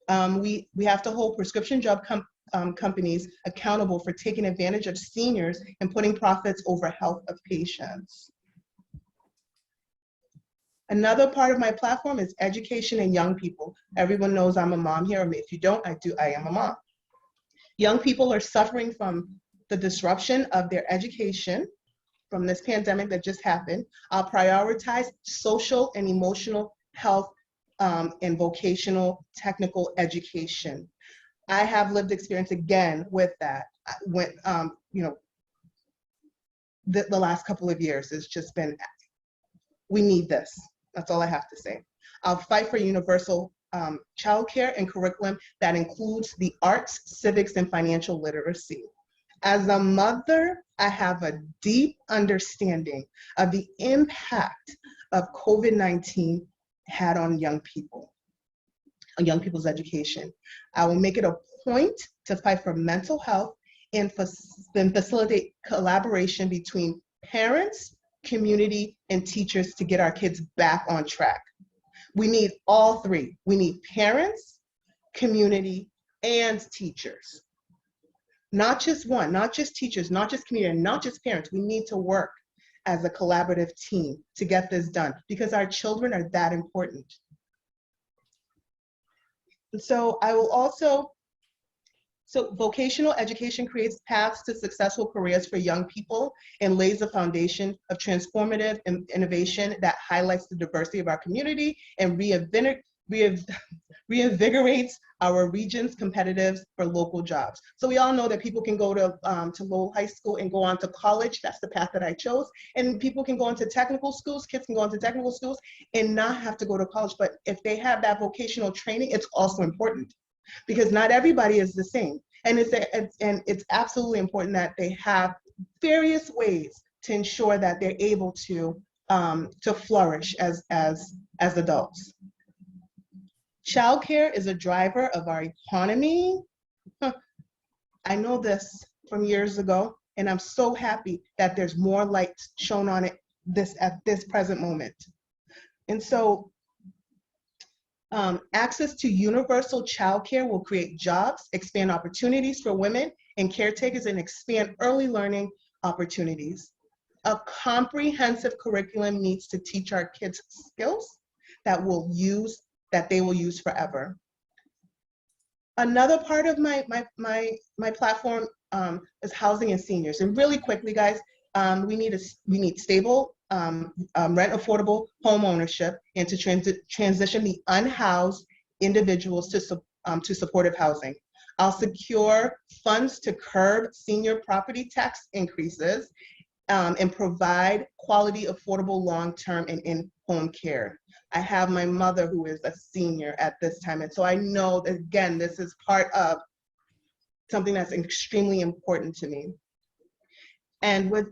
We have to hold prescription drug companies accountable for taking advantage of seniors and putting profits over health of patients. Another part of my platform is education and young people. Everyone knows I'm a mom here. If you don't, I am a mom. Young people are suffering from the disruption of their education from this pandemic that just happened. I'll prioritize social and emotional health and vocational technical education. I have lived experience again with that. The last couple of years has just been, we need this. That's all I have to say. I'll fight for universal childcare and curriculum that includes the arts, civics, and financial literacy. As a mother, I have a deep understanding of the impact of COVID-19 had on young people, on young people's education. I will make it a point to fight for mental health and facilitate collaboration between parents, community, and teachers to get our kids back on track. We need all three. We need parents, community, and teachers. not just one, not just teachers, not just community, not just parents. We need to work as a collaborative team to get this done because our children are that important. And so I will also, so vocational education creates paths to successful careers for young people and lays the foundation of transformative innovation that highlights the diversity of our community and reinvigorates our region's competitiveness for local jobs. So we all know that people can go to Lowell High School and go on to college. That's the path that I chose. And people can go into technical schools, kids can go into technical schools and not have to go to college. But if they have that vocational training, it's also important because not everybody is the same. And it's absolutely important that they have various ways to ensure that they're able to flourish as adults. Childcare is a driver of our economy. I know this from years ago, and I'm so happy that there's more light shown on it at this present moment. And so access to universal childcare will create jobs, expand opportunities for women and caretakers, and expand early learning opportunities. A comprehensive curriculum needs to teach our kids skills that they will use forever. Another part of my platform is housing and seniors. And really quickly, guys, we need stable rent affordable home ownership and to transition the unhoused individuals to supportive housing. I'll secure funds to curb senior property tax increases and provide quality, affordable, long-term and in-home care. I have my mother who is a senior at this time. And so I know that, again, this is part of something that's extremely important to me. And with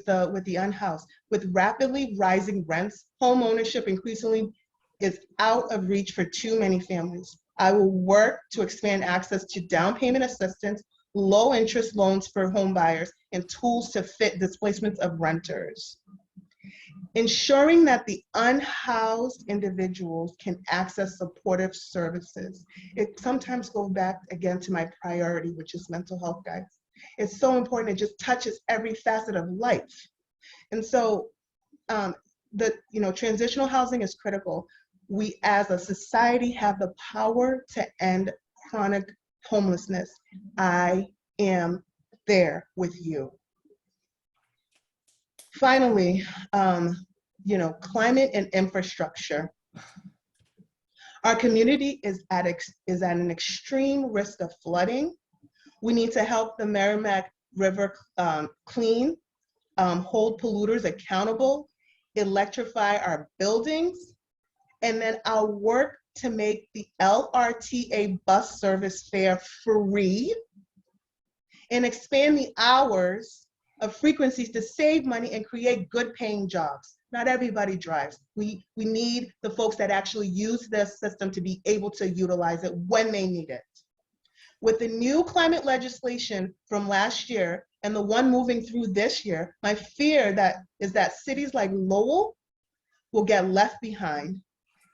the unhoused, with rapidly rising rents, home ownership increasingly is out of reach for too many families. I will work to expand access to down payment assistance, low interest loans for home buyers, and tools to fit displacements of renters. Ensuring that the unhoused individuals can access supportive services. It sometimes goes back again to my priority, which is mental health, guys. It's so important. It just touches every facet of life. And so transitional housing is critical. We as a society have the power to end chronic homelessness. I am there with you. Finally, climate and infrastructure. Our community is at an extreme risk of flooding. We need to help the Merrimack River clean, hold polluters accountable, electrify our buildings, and then I'll work to make the LRTA bus service fare free and expand the hours of frequencies to save money and create good paying jobs. Not everybody drives. We need the folks that actually use this system to be able to utilize it when they need it. With the new climate legislation from last year and the one moving through this year, my fear is that cities like Lowell will get left behind.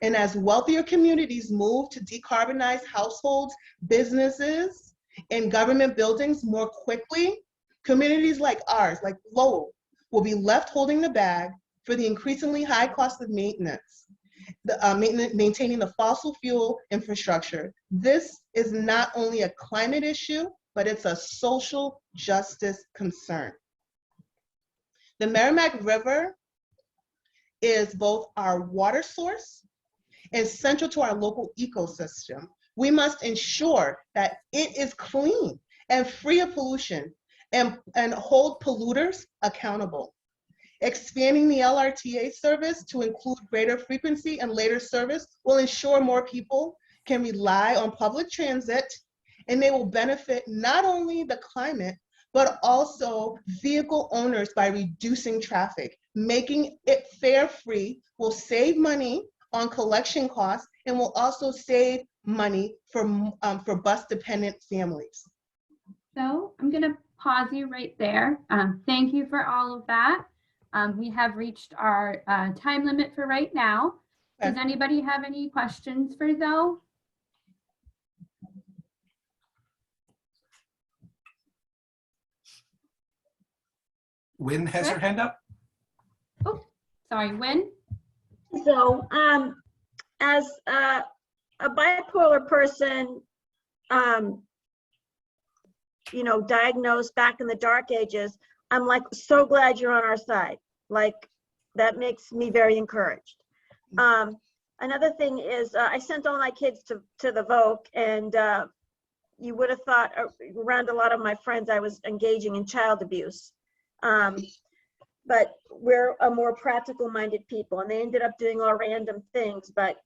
And as wealthier communities move to decarbonize households, businesses, and government buildings more quickly, communities like ours, like Lowell, will be left holding the bag for the increasingly high cost of maintenance. Maintaining the fossil fuel infrastructure. This is not only a climate issue, but it's a social justice concern. The Merrimack River is both our water source and central to our local ecosystem. We must ensure that it is clean and free of pollution and hold polluters accountable. Expanding the LRTA service to include greater frequency and later service will ensure more people can rely on public transit, and they will benefit not only the climate, but also vehicle owners by reducing traffic. Making it fare free will save money on collection costs and will also save money for bus dependent families. So I'm gonna pause you right there. Thank you for all of that. We have reached our time limit for right now. Does anybody have any questions for Zoe? Wynn has her Rick? hand up. Sorry, Wynn? So, as a bipolar person, you know, diagnosed back in the dark ages, I'm like so glad you're on our side. Like, that makes me very encouraged. Another thing is, I sent all my kids to the Voc, and you would have thought around a lot of my friends I was engaging in child abuse. But we're a more practical minded people, and they ended up doing all random things, but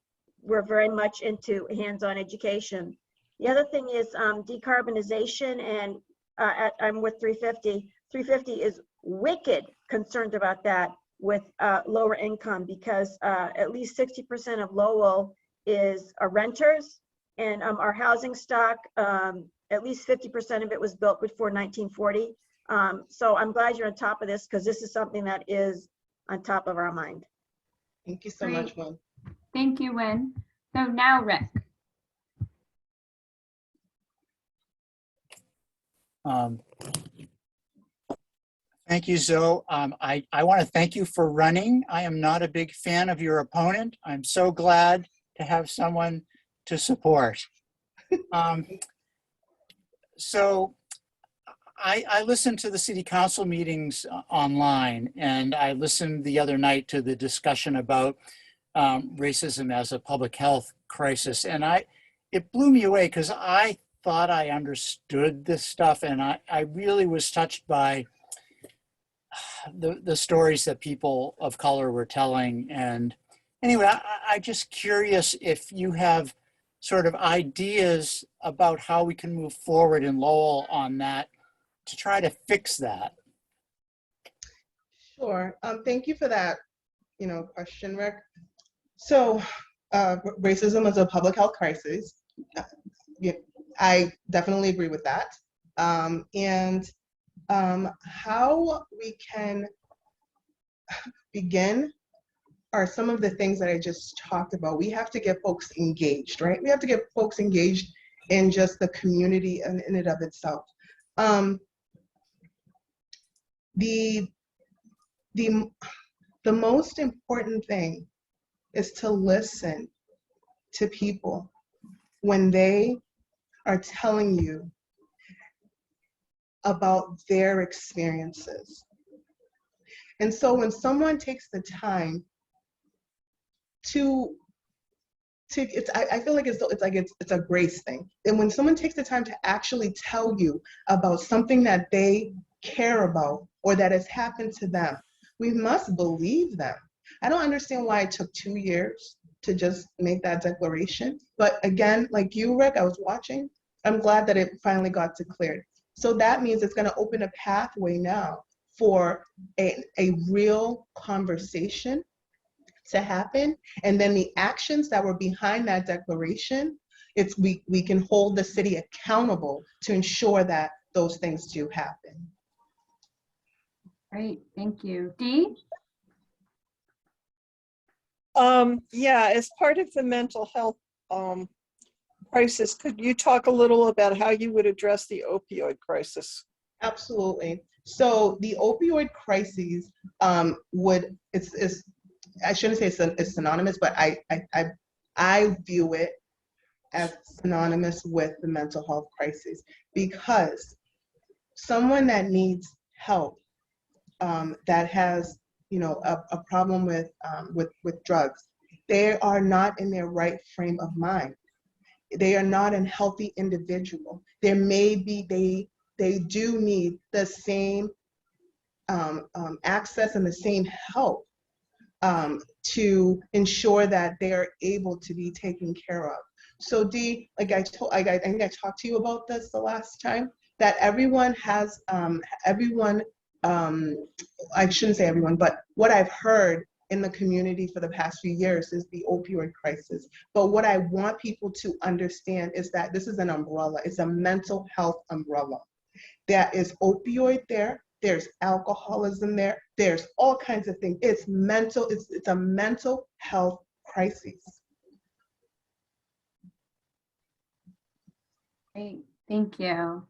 we're very much into hands-on education. The other thing is decarbonization, and I'm with 350. 350 is wicked concerned about that with lower income, because at least 60% of Lowell is renters, and our housing stock, at least 50% of it was built before 1940. So I'm glad you're on top of this, because this is something that is on top of our mind. Thank you so Great. much, Wynn. Thank you, Wynn. So now, Rick. Thank you, Zoe. I want to thank you for running. I am not a big fan of your opponent. I'm so glad to have someone to support. So I listened to the city council meetings online, and I listened the other night to the discussion about racism as a public health crisis. And it blew me away, because I thought I understood this stuff, and I really was touched by the stories that people of color were telling. And anyway, I'm just curious if you have sort of ideas about how we can move forward in Lowell on that to try to fix that. Sure. Thank you for that, question, Rick. So, racism is a public health crisis. I definitely agree with that. And how we can begin are some of the things that I just talked about. We have to get folks engaged, right? We have to get folks engaged in just the community and in and of itself. The most important thing is to listen to people when they are telling you about their experiences. And so when someone takes the time I feel like it's a grace thing. And when someone takes the time to actually tell you about something that they care about or that has happened to them, we must believe them. I don't understand why it took 2 years to just make that declaration. But again, like you, Rick, I was watching. I'm glad that it finally got declared. So that means it's going to open a pathway now for a real conversation to happen. And then the actions that were behind that declaration, we can hold the city accountable to ensure that those things do happen. Great, thank you. Dee? Yeah, as part of the mental health crisis, could you talk a little about how you would address the opioid crisis? Absolutely. So the opioid crises I shouldn't say it's synonymous, but I view it as synonymous with the mental health crisis, because someone that needs help, that has a problem with drugs, they are not in their right frame of mind. They are not a healthy individual. There may be they do need the same access and the same help to ensure that they are able to be taken care of. So Dee, like I think I talked to you about this the last time, that everyone has, I shouldn't say everyone, but what I've heard in the community for the past few years is the opioid crisis. But what I want people to understand is that this is an umbrella. It's a mental health umbrella. There is opioid there. There's alcoholism there. There's all kinds of things. It's mental. It's a mental health crisis. Great, thank you.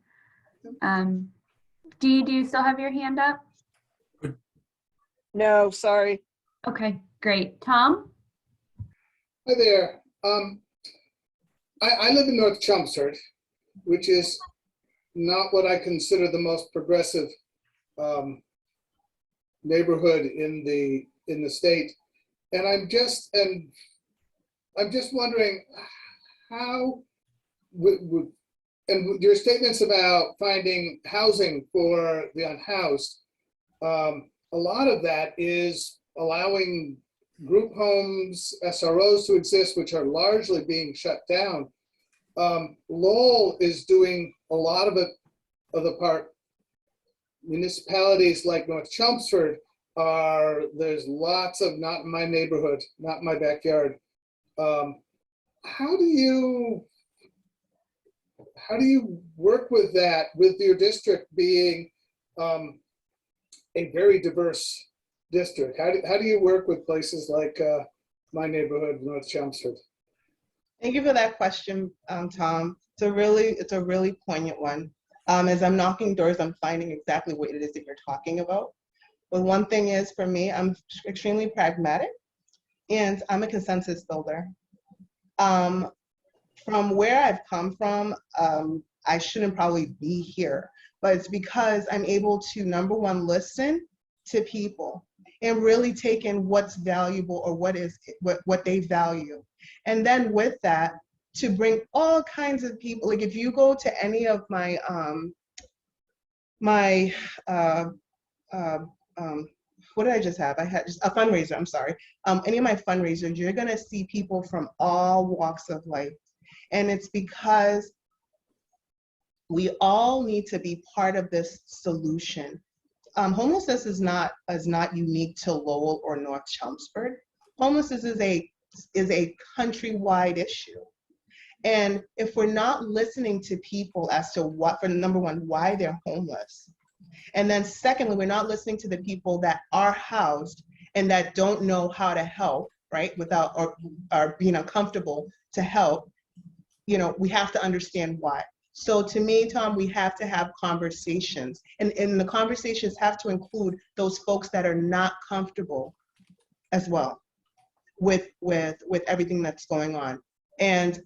Dee, do you still have your hand up? No, sorry. Okay, great. Tom? Hi there. I live in North Chelmsford, which is not what I consider the most progressive neighborhood in the state. And I'm just wondering how and your statements about finding housing for the unhoused, a lot of that is allowing group homes, SROs to exist, which are largely being shut down. Lowell is doing a lot of it, of the part. Municipalities like North Chelmsford there's lots of not in my neighborhood, not in my backyard. How do you work with that, with your district being a very diverse district? How do you work with places like my neighborhood, North Chelmsford? Thank you for that question, Tom. It's a really poignant one. As I'm knocking doors, I'm finding exactly what it is that you're talking about. But one thing is, for me, I'm extremely pragmatic, and I'm a consensus builder. From where I've come from, I shouldn't probably be here, but it's because I'm able to, number one, listen to people and really take in what's valuable or what they value. And then with that, to bring all kinds of people, like if you go to any of my, what did I just have? I had just a fundraiser, I'm sorry. Any of my fundraisers, you're gonna see people from all walks of life. And it's because we all need to be part of this solution. Homelessness is not unique to Lowell or North Chelmsford. Homelessness is a countrywide issue. And if we're not listening to people as to what, for number one, why they're homeless, and then secondly, we're not listening to the people that are housed and that don't know how to help, right, without or being uncomfortable to help, you know, we have to understand why. So to me, Tom, we have to have conversations, and the conversations have to include those folks that are not comfortable as well with everything that's going on. And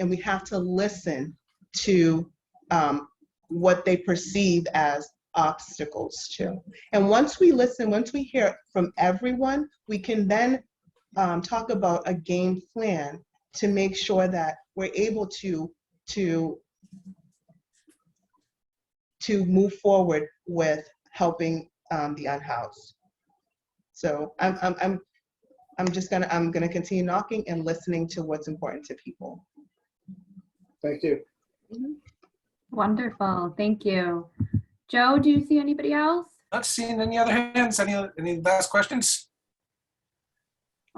we have to listen to what they perceive as obstacles too. And once we listen, once we hear from everyone, we can then talk about a game plan to make sure that we're able to move forward with helping the unhoused. So I'm gonna continue knocking and listening to what's important to people. Thank you. Wonderful, thank you. Joe, do you see anybody else? Not seeing any other hands. Any last questions?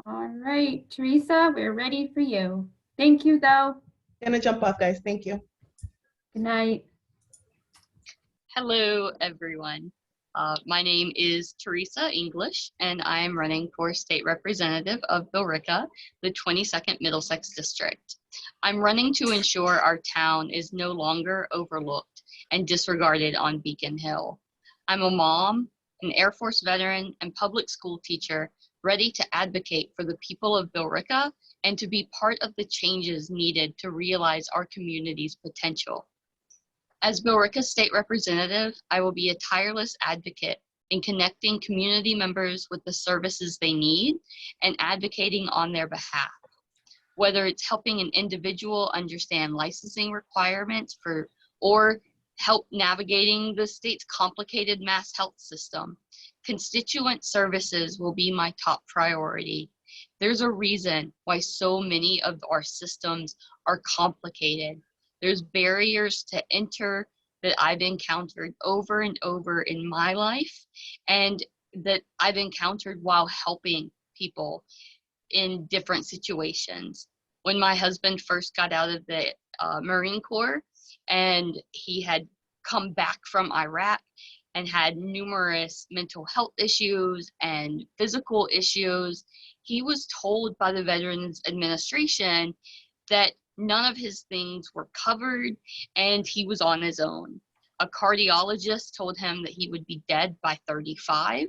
All right, Teresa, we're ready for you. Thank you, though. Gonna jump off, guys. Thank you. Good night. Hello, everyone. My name is Teresa English, and I am running for state representative of Billerica, the 22nd Middlesex District. I'm running to ensure our town is no longer overlooked and disregarded on Beacon Hill. I'm a mom, an Air Force veteran, and public school teacher ready to advocate for the people of Billerica and to be part of the changes needed to realize our community's potential. As Billerica State Representative, I will be a tireless advocate in connecting community members with the services they need and advocating on their behalf. Whether it's helping an individual understand licensing requirements or help navigating the state's complicated mass health system, constituent services will be my top priority. There's a reason why so many of our systems are complicated. There's barriers to enter that I've encountered over and over in my life, and that I've encountered while helping people in different situations. When my husband first got out of the Marine Corps, and he had come back from Iraq and had numerous mental health issues and physical issues, he was told by the Veterans Administration that none of his things were covered and he was on his own. A cardiologist told him that he would be dead by 35.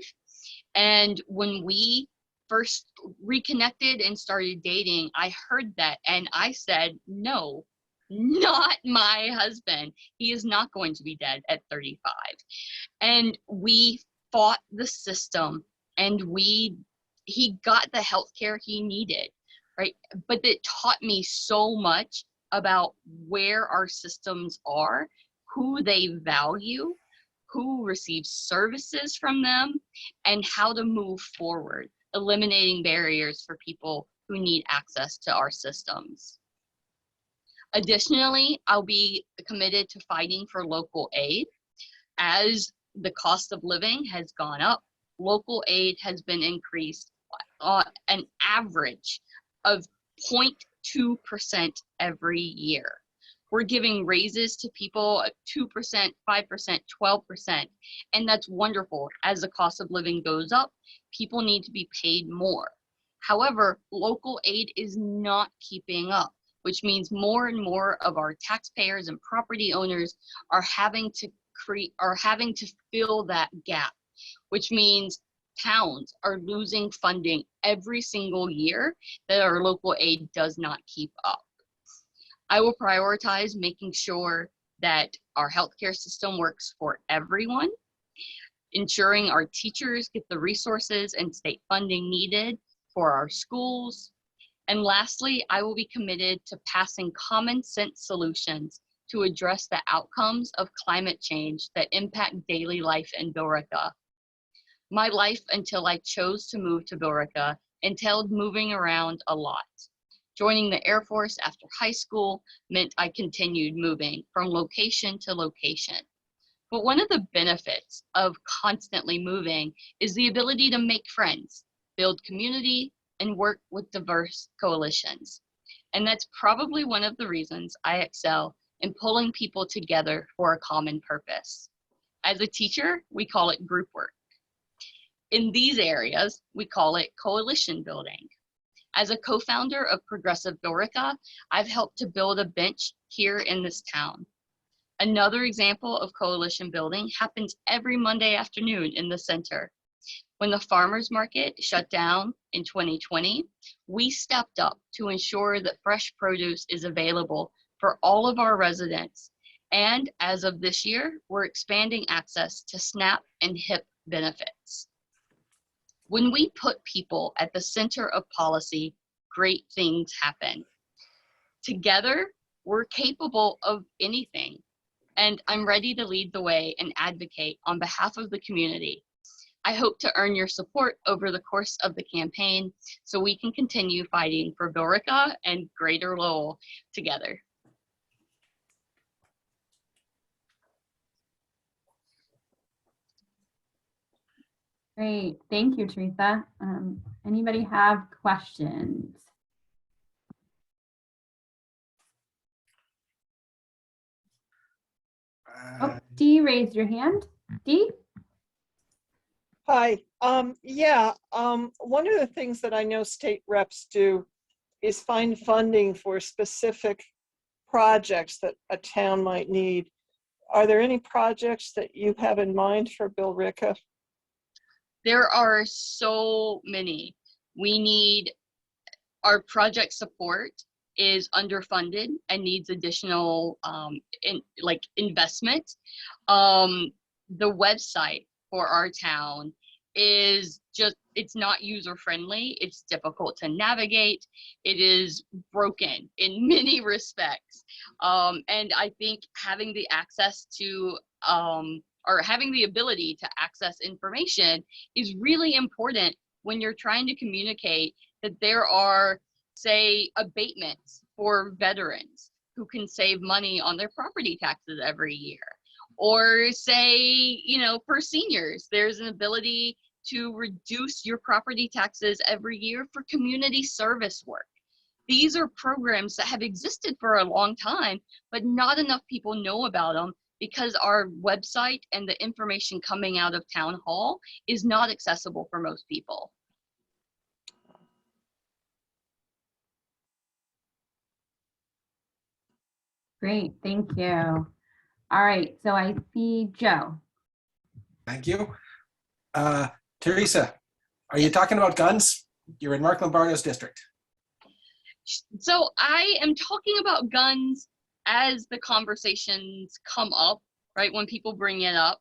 And when we first reconnected and started dating, I heard that and I said, no, not my husband. He is not going to be dead at 35. And we fought the system, and he got the health care he needed, right? But it taught me so much about where our systems are, who they value, who receives services from them, and how to move forward, eliminating barriers for people who need access to our systems. Additionally, I'll be committed to fighting for local aid. As the cost of living has gone up, local aid has been increased an average of 0.2% every year. We're giving raises to people at 2%, 5%, 12%, and that's wonderful. As the cost of living goes up, people need to be paid more. However, local aid is not keeping up, which means more and more of our taxpayers and property owners are having to fill that gap, which means towns are losing funding every single year that our local aid does not keep up. I will prioritize making sure that our healthcare system works for everyone, ensuring our teachers get the resources and state funding needed for our schools. And lastly, I will be committed to passing common sense solutions to address the outcomes of climate change that impact daily life in Billerica. My life until I chose to move to Billerica entailed moving around a lot. Joining the Air Force after high school meant I continued moving from location to location. But one of the benefits of constantly moving is the ability to make friends, build community, and work with diverse coalitions. And that's probably one of the reasons I excel in pulling people together for a common purpose. As a teacher, we call it group work. In these areas, we call it coalition building. As a co-founder of Progressive Billerica, I've helped to build a bench here in this town. Another example of coalition building happens every Monday afternoon in the center. When the farmers market shut down in 2020, we stepped up to ensure that fresh produce is available for all of our residents. And as of this year, we're expanding access to SNAP and HIP benefits. When we put people at the center of policy, great things happen. Together, we're capable of anything. And I'm ready to lead the way and advocate on behalf of the community. I hope to earn your support over the course of the campaign so we can continue fighting for Billerica and Greater Lowell together. Great, thank you, Teresa. Anybody have questions? Oh, Dee raised your hand. Dee? Hi. One of the things that I know state reps do is find funding for specific projects that a town might need. Are there any projects that you have in mind for Billerica? There are so many. We need, our project support is underfunded and needs additional investment. The website for our town is just, it's not user friendly. It's difficult to navigate. It is broken in many respects. And I think having the access to, or having the ability to access information is really important when you're trying to communicate that there are, say, abatements for veterans who can save money on their property taxes every year. Or say, you know, for seniors, there's an ability to reduce your property taxes every year for community service work. These are programs that have existed for a long time, but not enough people know about them because our website and the information coming out of town hall is not accessible for most people. Great, thank you. All right, so I see Joe. Thank you. Teresa, Are you talking about guns? You're in Mark Lombardo's district. So I am talking about guns as the conversations come up, right? When people bring it up.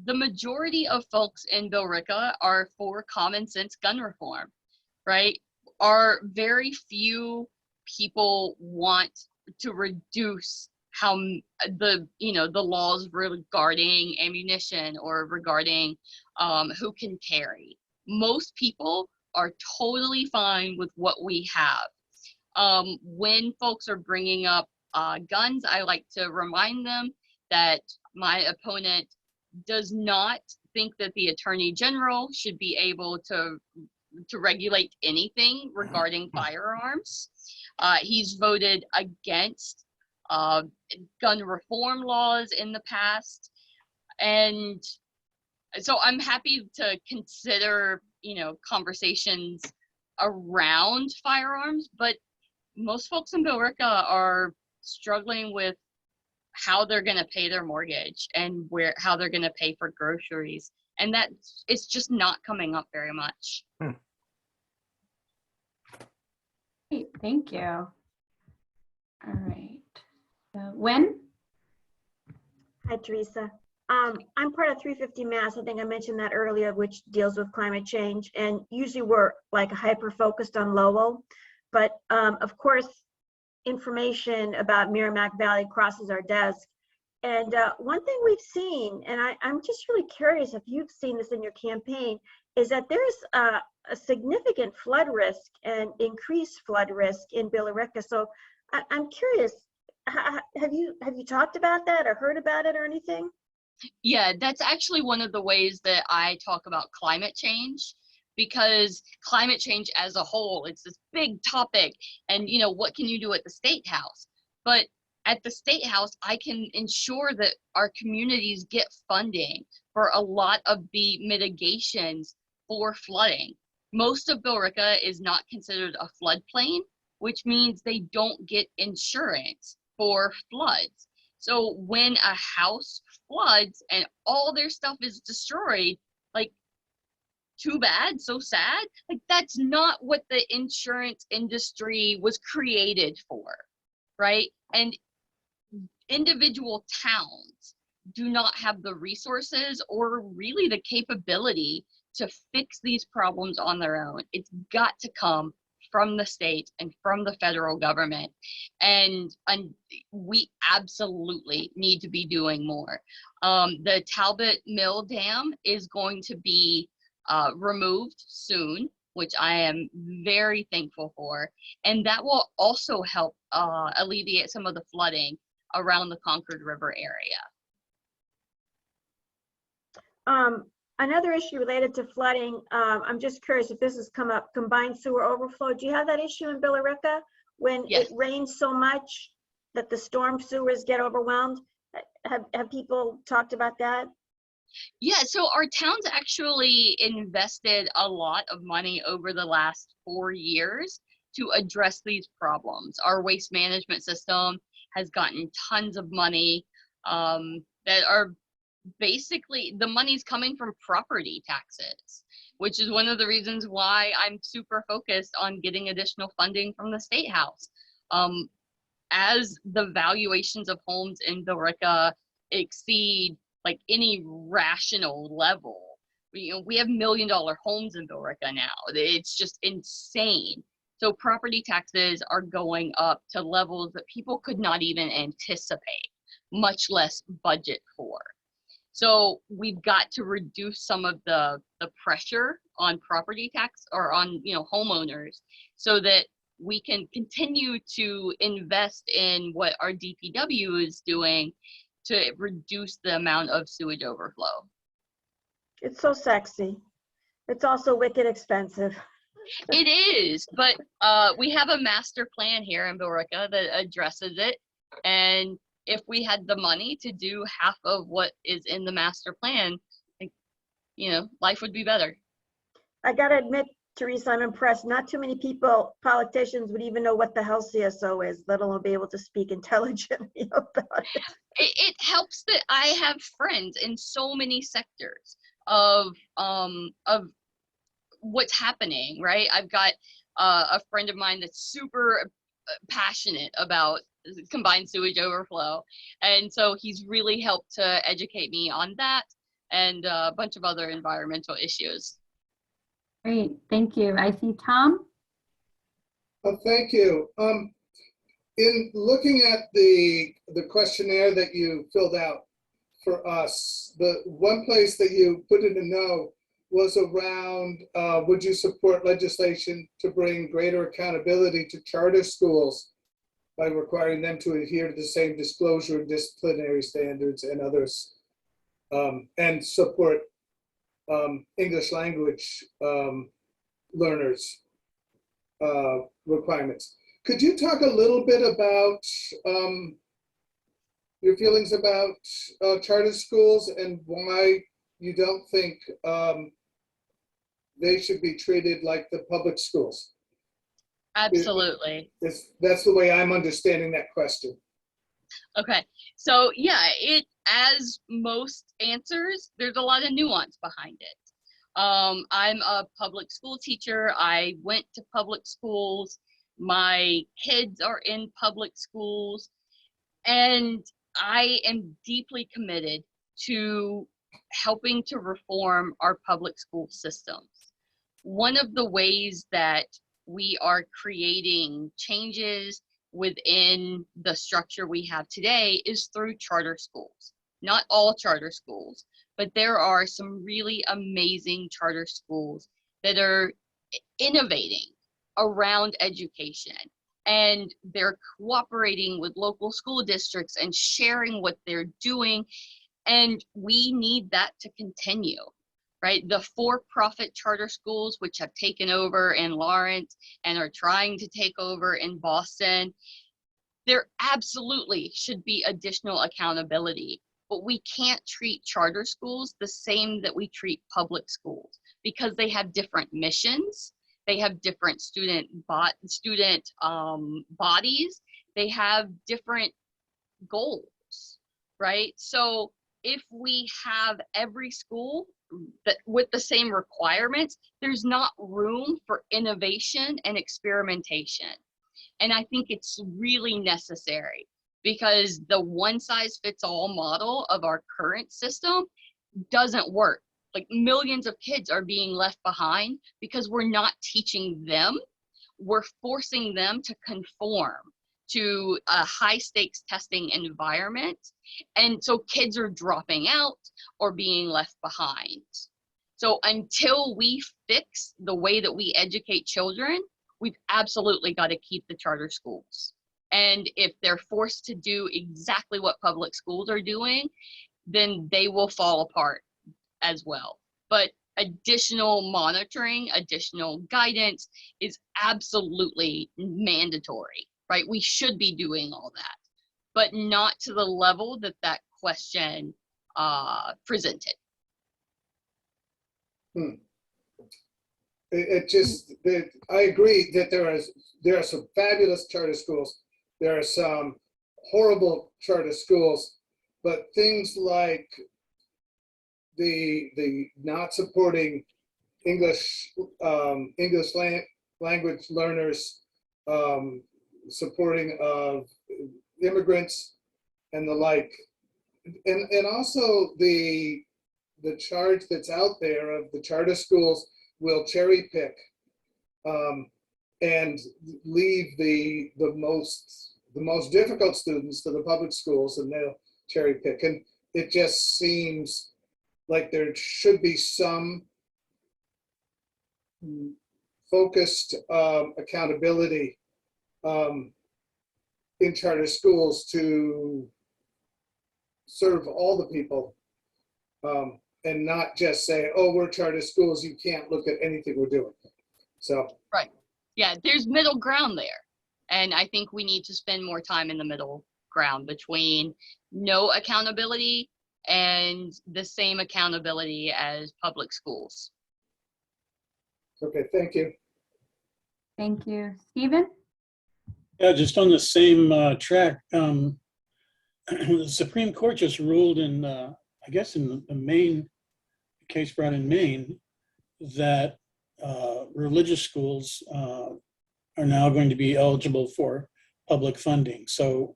The majority of folks in Billerica are for common sense gun reform, right? Are very few people want to reduce how the laws regarding ammunition or regarding who can carry. Most people are totally fine with what we have. When folks are bringing up guns, I like to remind them that my opponent does not think that the Attorney General should be able to regulate anything regarding firearms. He's voted against gun reform laws in the past. And so I'm happy to consider, conversations around firearms, but most folks in Billerica are struggling with how they're going to pay their mortgage and how they're going to pay for groceries. And that it's just not coming up very much. Great, thank you. All right. Wen? Hi, Teresa. I'm part of 350 Mass. I think I mentioned that earlier, which deals with climate change. And usually we're like hyper-focused on Lowell. But of course, information about Merrimack Valley crosses our desk. And one thing we've seen, and I'm just really curious if you've seen this in your campaign, is that there's a significant flood risk and increased flood risk in Billerica. So I'm curious, have you talked about that or heard about it or anything? Yeah, that's actually one of the ways that I talk about climate change, because climate change as a whole, it's this big topic. And, what can you do at the State House? But at the State House, I can ensure that our communities get funding for a lot of the mitigations for flooding. Most of Billerica is not considered a floodplain, which means they don't get insurance for floods. So when a house floods and all their stuff is destroyed, like, too bad, so sad. Like, that's not what the insurance industry was created for, right? And individual towns do not have the resources or really the capability to fix these problems on their own. It's got to come from the state and from the federal government. And we absolutely need to be doing more. The Talbot Mill Dam is going to be removed soon, which I am very thankful for. And that will also help alleviate some of the flooding around the Concord River area. Another issue related to flooding, I'm just curious if this has come up, combined sewer overflow. Do you have that issue in Billerica when Yes. it rains so much that the storm sewers get overwhelmed? Have people talked about that? Yeah, so our town's actually invested a lot of money over the last 4 years to address these problems. Our waste management system has gotten tons of money that are basically, the money's coming from property taxes, which is one of the reasons why I'm super focused on getting additional funding from the State House. As the valuations of homes in Billerica exceed like any rational level, we have $1 million homes in Billerica now. It's just insane. So property taxes are going up to levels that people could not even anticipate, much less budget for. So we've got to reduce some of the pressure on property tax or on homeowners, so that we can continue to invest in what our DPW is doing to reduce the amount of sewage overflow. It's so sexy. It's also wicked expensive. It is, but we have a master plan here in Billerica that addresses it. And if we had the money to do half of what is in the master plan, life would be better. I gotta admit, Teresa, I'm impressed. Not too many people, politicians, would even know what the hell CSO is, let alone be able to speak intelligently about it. It helps that I have friends in so many sectors of what's happening, right? I've got a friend of mine that's super passionate about combined sewage overflow. And so he's really helped to educate me on that and a bunch of other environmental issues. Great, thank you. I see Tom. Thank you. In looking at the questionnaire that you filled out for us, the one place that you put in a no was around, would you support legislation to bring greater accountability to charter schools by requiring them to adhere to the same disclosure and disciplinary standards and others, and support English language learners requirements. Could you talk a little bit about your feelings about charter schools and why you don't think they should be treated like the public schools? Absolutely. That's the way I'm understanding that question. Okay, so yeah, as most answers, there's a lot of nuance behind it. I'm a public school teacher. I went to public schools. My kids are in public schools, and I am deeply committed to helping to reform our public school systems. One of the ways that we are creating changes within the structure we have today is through charter schools. Not all charter schools, but there are some really amazing charter schools that are innovating around education, and they're cooperating with local school districts and sharing what they're doing, and we need that to continue, right? The for-profit charter schools, which have taken over in Lawrence and are trying to take over in Boston, there absolutely should be additional accountability, but we can't treat charter schools the same that we treat public schools because they have different missions. They have different student bodies. They have different goals, right? So if we have every school that with the same requirements, there's not room for innovation and experimentation. And I think it's really necessary because the one size fits all model of our current system doesn't work. Like millions of kids are being left behind because we're not teaching them. We're forcing them to conform to a high stakes testing environment. And so kids are dropping out or being left behind. So until we fix the way that we educate children, we've absolutely got to keep the charter schools. And if they're forced to do exactly what public schools are doing, then they will fall apart as well. But additional monitoring, additional guidance is absolutely mandatory, right? We should be doing all that, but not to the level that that question presented. I agree that there are some fabulous charter schools. There are some horrible charter schools, but things like the not supporting English language learners, supporting of immigrants and the like, and also the charge that's out there of the charter schools will cherry pick and leave the most difficult students to the public schools, and they'll cherry pick. And it just seems like there should be some focused accountability in charter schools to serve all the people, and not just say, oh, we're charter schools, you can't look at anything we're doing. So right, yeah, there's middle ground there, and I think we need to spend more time in the middle ground between no accountability and the same accountability as public schools. Okay, thank you. Thank you. Stephen? Yeah, just on the same track, the Supreme Court just ruled in, I guess in the Maine case brought in Maine, that religious schools are now going to be eligible for public funding. So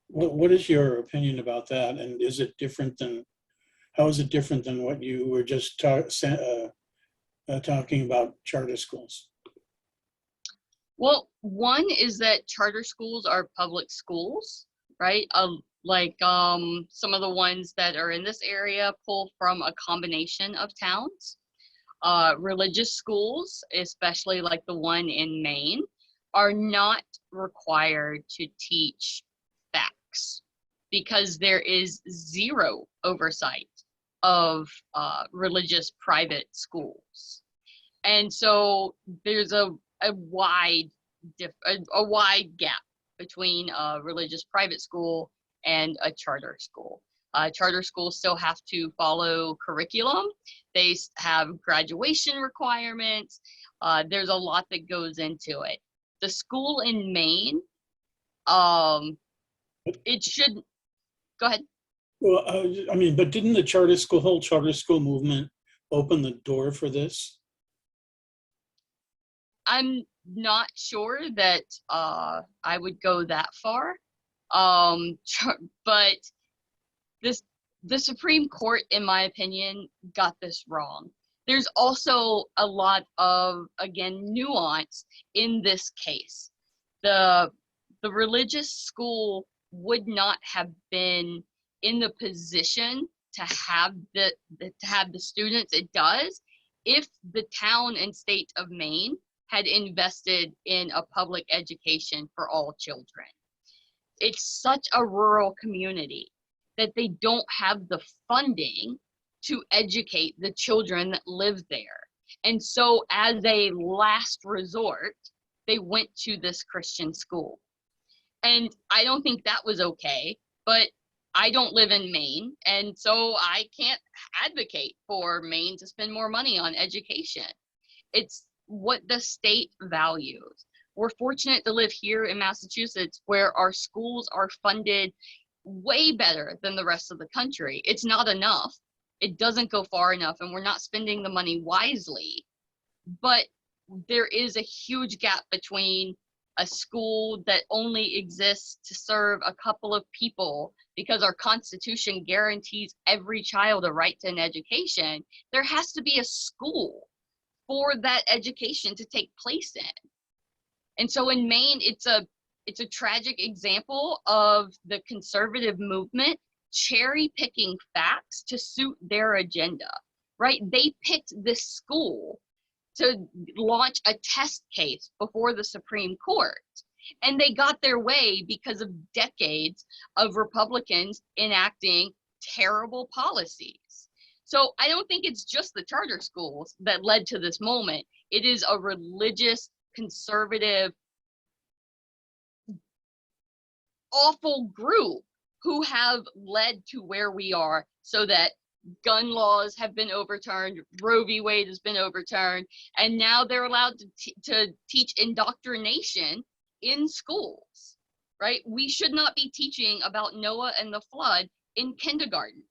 what is your opinion about that? And is it different than, how is it different than what you were just talking about charter schools? Well, one is that charter schools are public schools, right? Like some of the ones that are in this area pull from a combination of towns. Religious schools, especially like the one in Maine, are not required to teach facts because there is zero oversight of religious private schools. And so there's a wide gap between a religious private school and a charter school. Charter schools still have to follow curriculum. They have graduation requirements. There's a lot that goes into it. The school in Maine, it should, go ahead. Well, I mean, but didn't the whole charter school movement open the door for this? I'm not sure that I would go that far, but the Supreme Court, in my opinion, got this wrong. There's also a lot of, again, nuance in this case. The religious school would not have been in the position to have the students it does if the town and state of Maine had invested in a public education for all children. It's such a rural community that they don't have the funding to educate the children that live there. And so as a last resort, they went to this Christian school. And I don't think that was okay, but I don't live in Maine, and so I can't advocate for Maine to spend more money on education. It's what the state values. We're fortunate to live here in Massachusetts where our schools are funded way better than the rest of the country. It's not enough. It doesn't go far enough, and we're not spending the money wisely. But there is a huge gap between a school that only exists to serve a couple of people because our Constitution guarantees every child a right to an education. There has to be a school for that education to take place in. And so in Maine, it's a tragic example of the conservative movement cherry picking facts to suit their agenda, right? They picked this school to launch a test case before the Supreme Court. And they got their way because of decades of Republicans enacting terrible policies. So I don't think it's just the charter schools that led to this moment. It is a religious, conservative, awful group who have led to where we are, so that gun laws have been overturned, Roe v. Wade has been overturned, and now they're allowed to teach indoctrination in schools, right? We should not be teaching about Noah and the flood in kindergarten,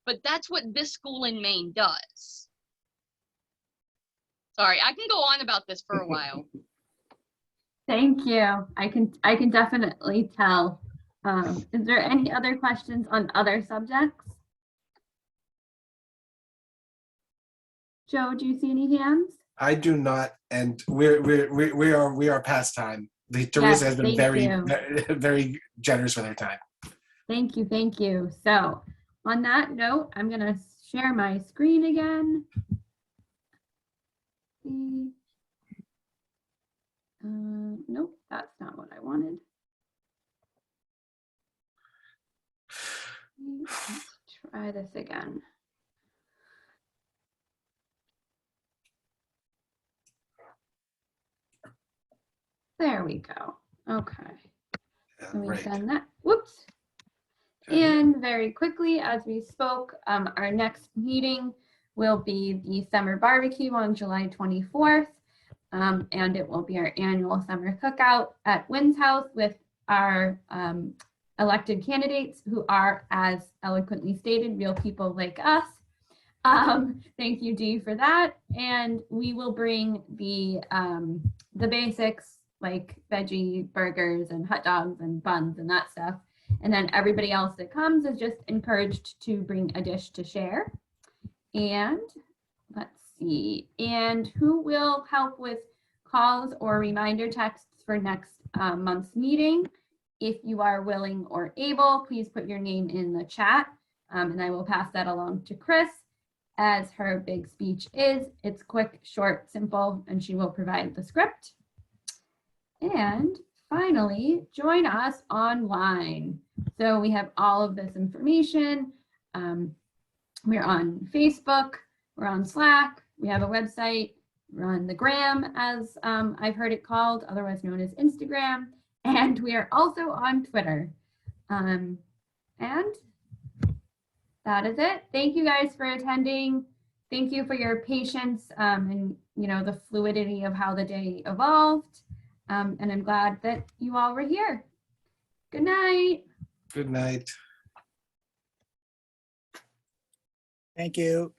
but that's what this school in Maine does. Sorry, I can go on about this for a while. Thank you. I can definitely tell. Is there any other questions on other subjects? Joe, do you see any hands? I do not, and we are past time. Teresa has been very generous with her time. Thank you, thank you. So on that note, I'm gonna share my screen again. Nope, that's not what I wanted. Let's try this again. There we go. Okay. So we've done that. Whoops. And very quickly, as we spoke, our next meeting will be the summer barbecue on July 24th. And it will be our annual summer cookout at Wynn's house with our elected candidates who are, as eloquently stated, real people like us. Thank you, Dee, for that. And we will bring the basics like veggie burgers and hot dogs and buns and that stuff. And then everybody else that comes is just encouraged to bring a dish to share. And let's see. And who will help with calls or reminder texts for next month's meeting? If you are willing or able, please put your name in the chat, and I will pass that along to Chris. As her big speech is, it's quick, short, simple, and she will provide the script. And finally, join us online. So we have all of this information. We're on Facebook, we're on Slack, we have a website, we're on the Gram, as I've heard it called, otherwise known as Instagram, and we are also on Twitter. And that is it. Thank you guys for attending. Thank you for your patience and the fluidity of how the day evolved. And I'm glad that you all were here. Good night. Good night. Thank you.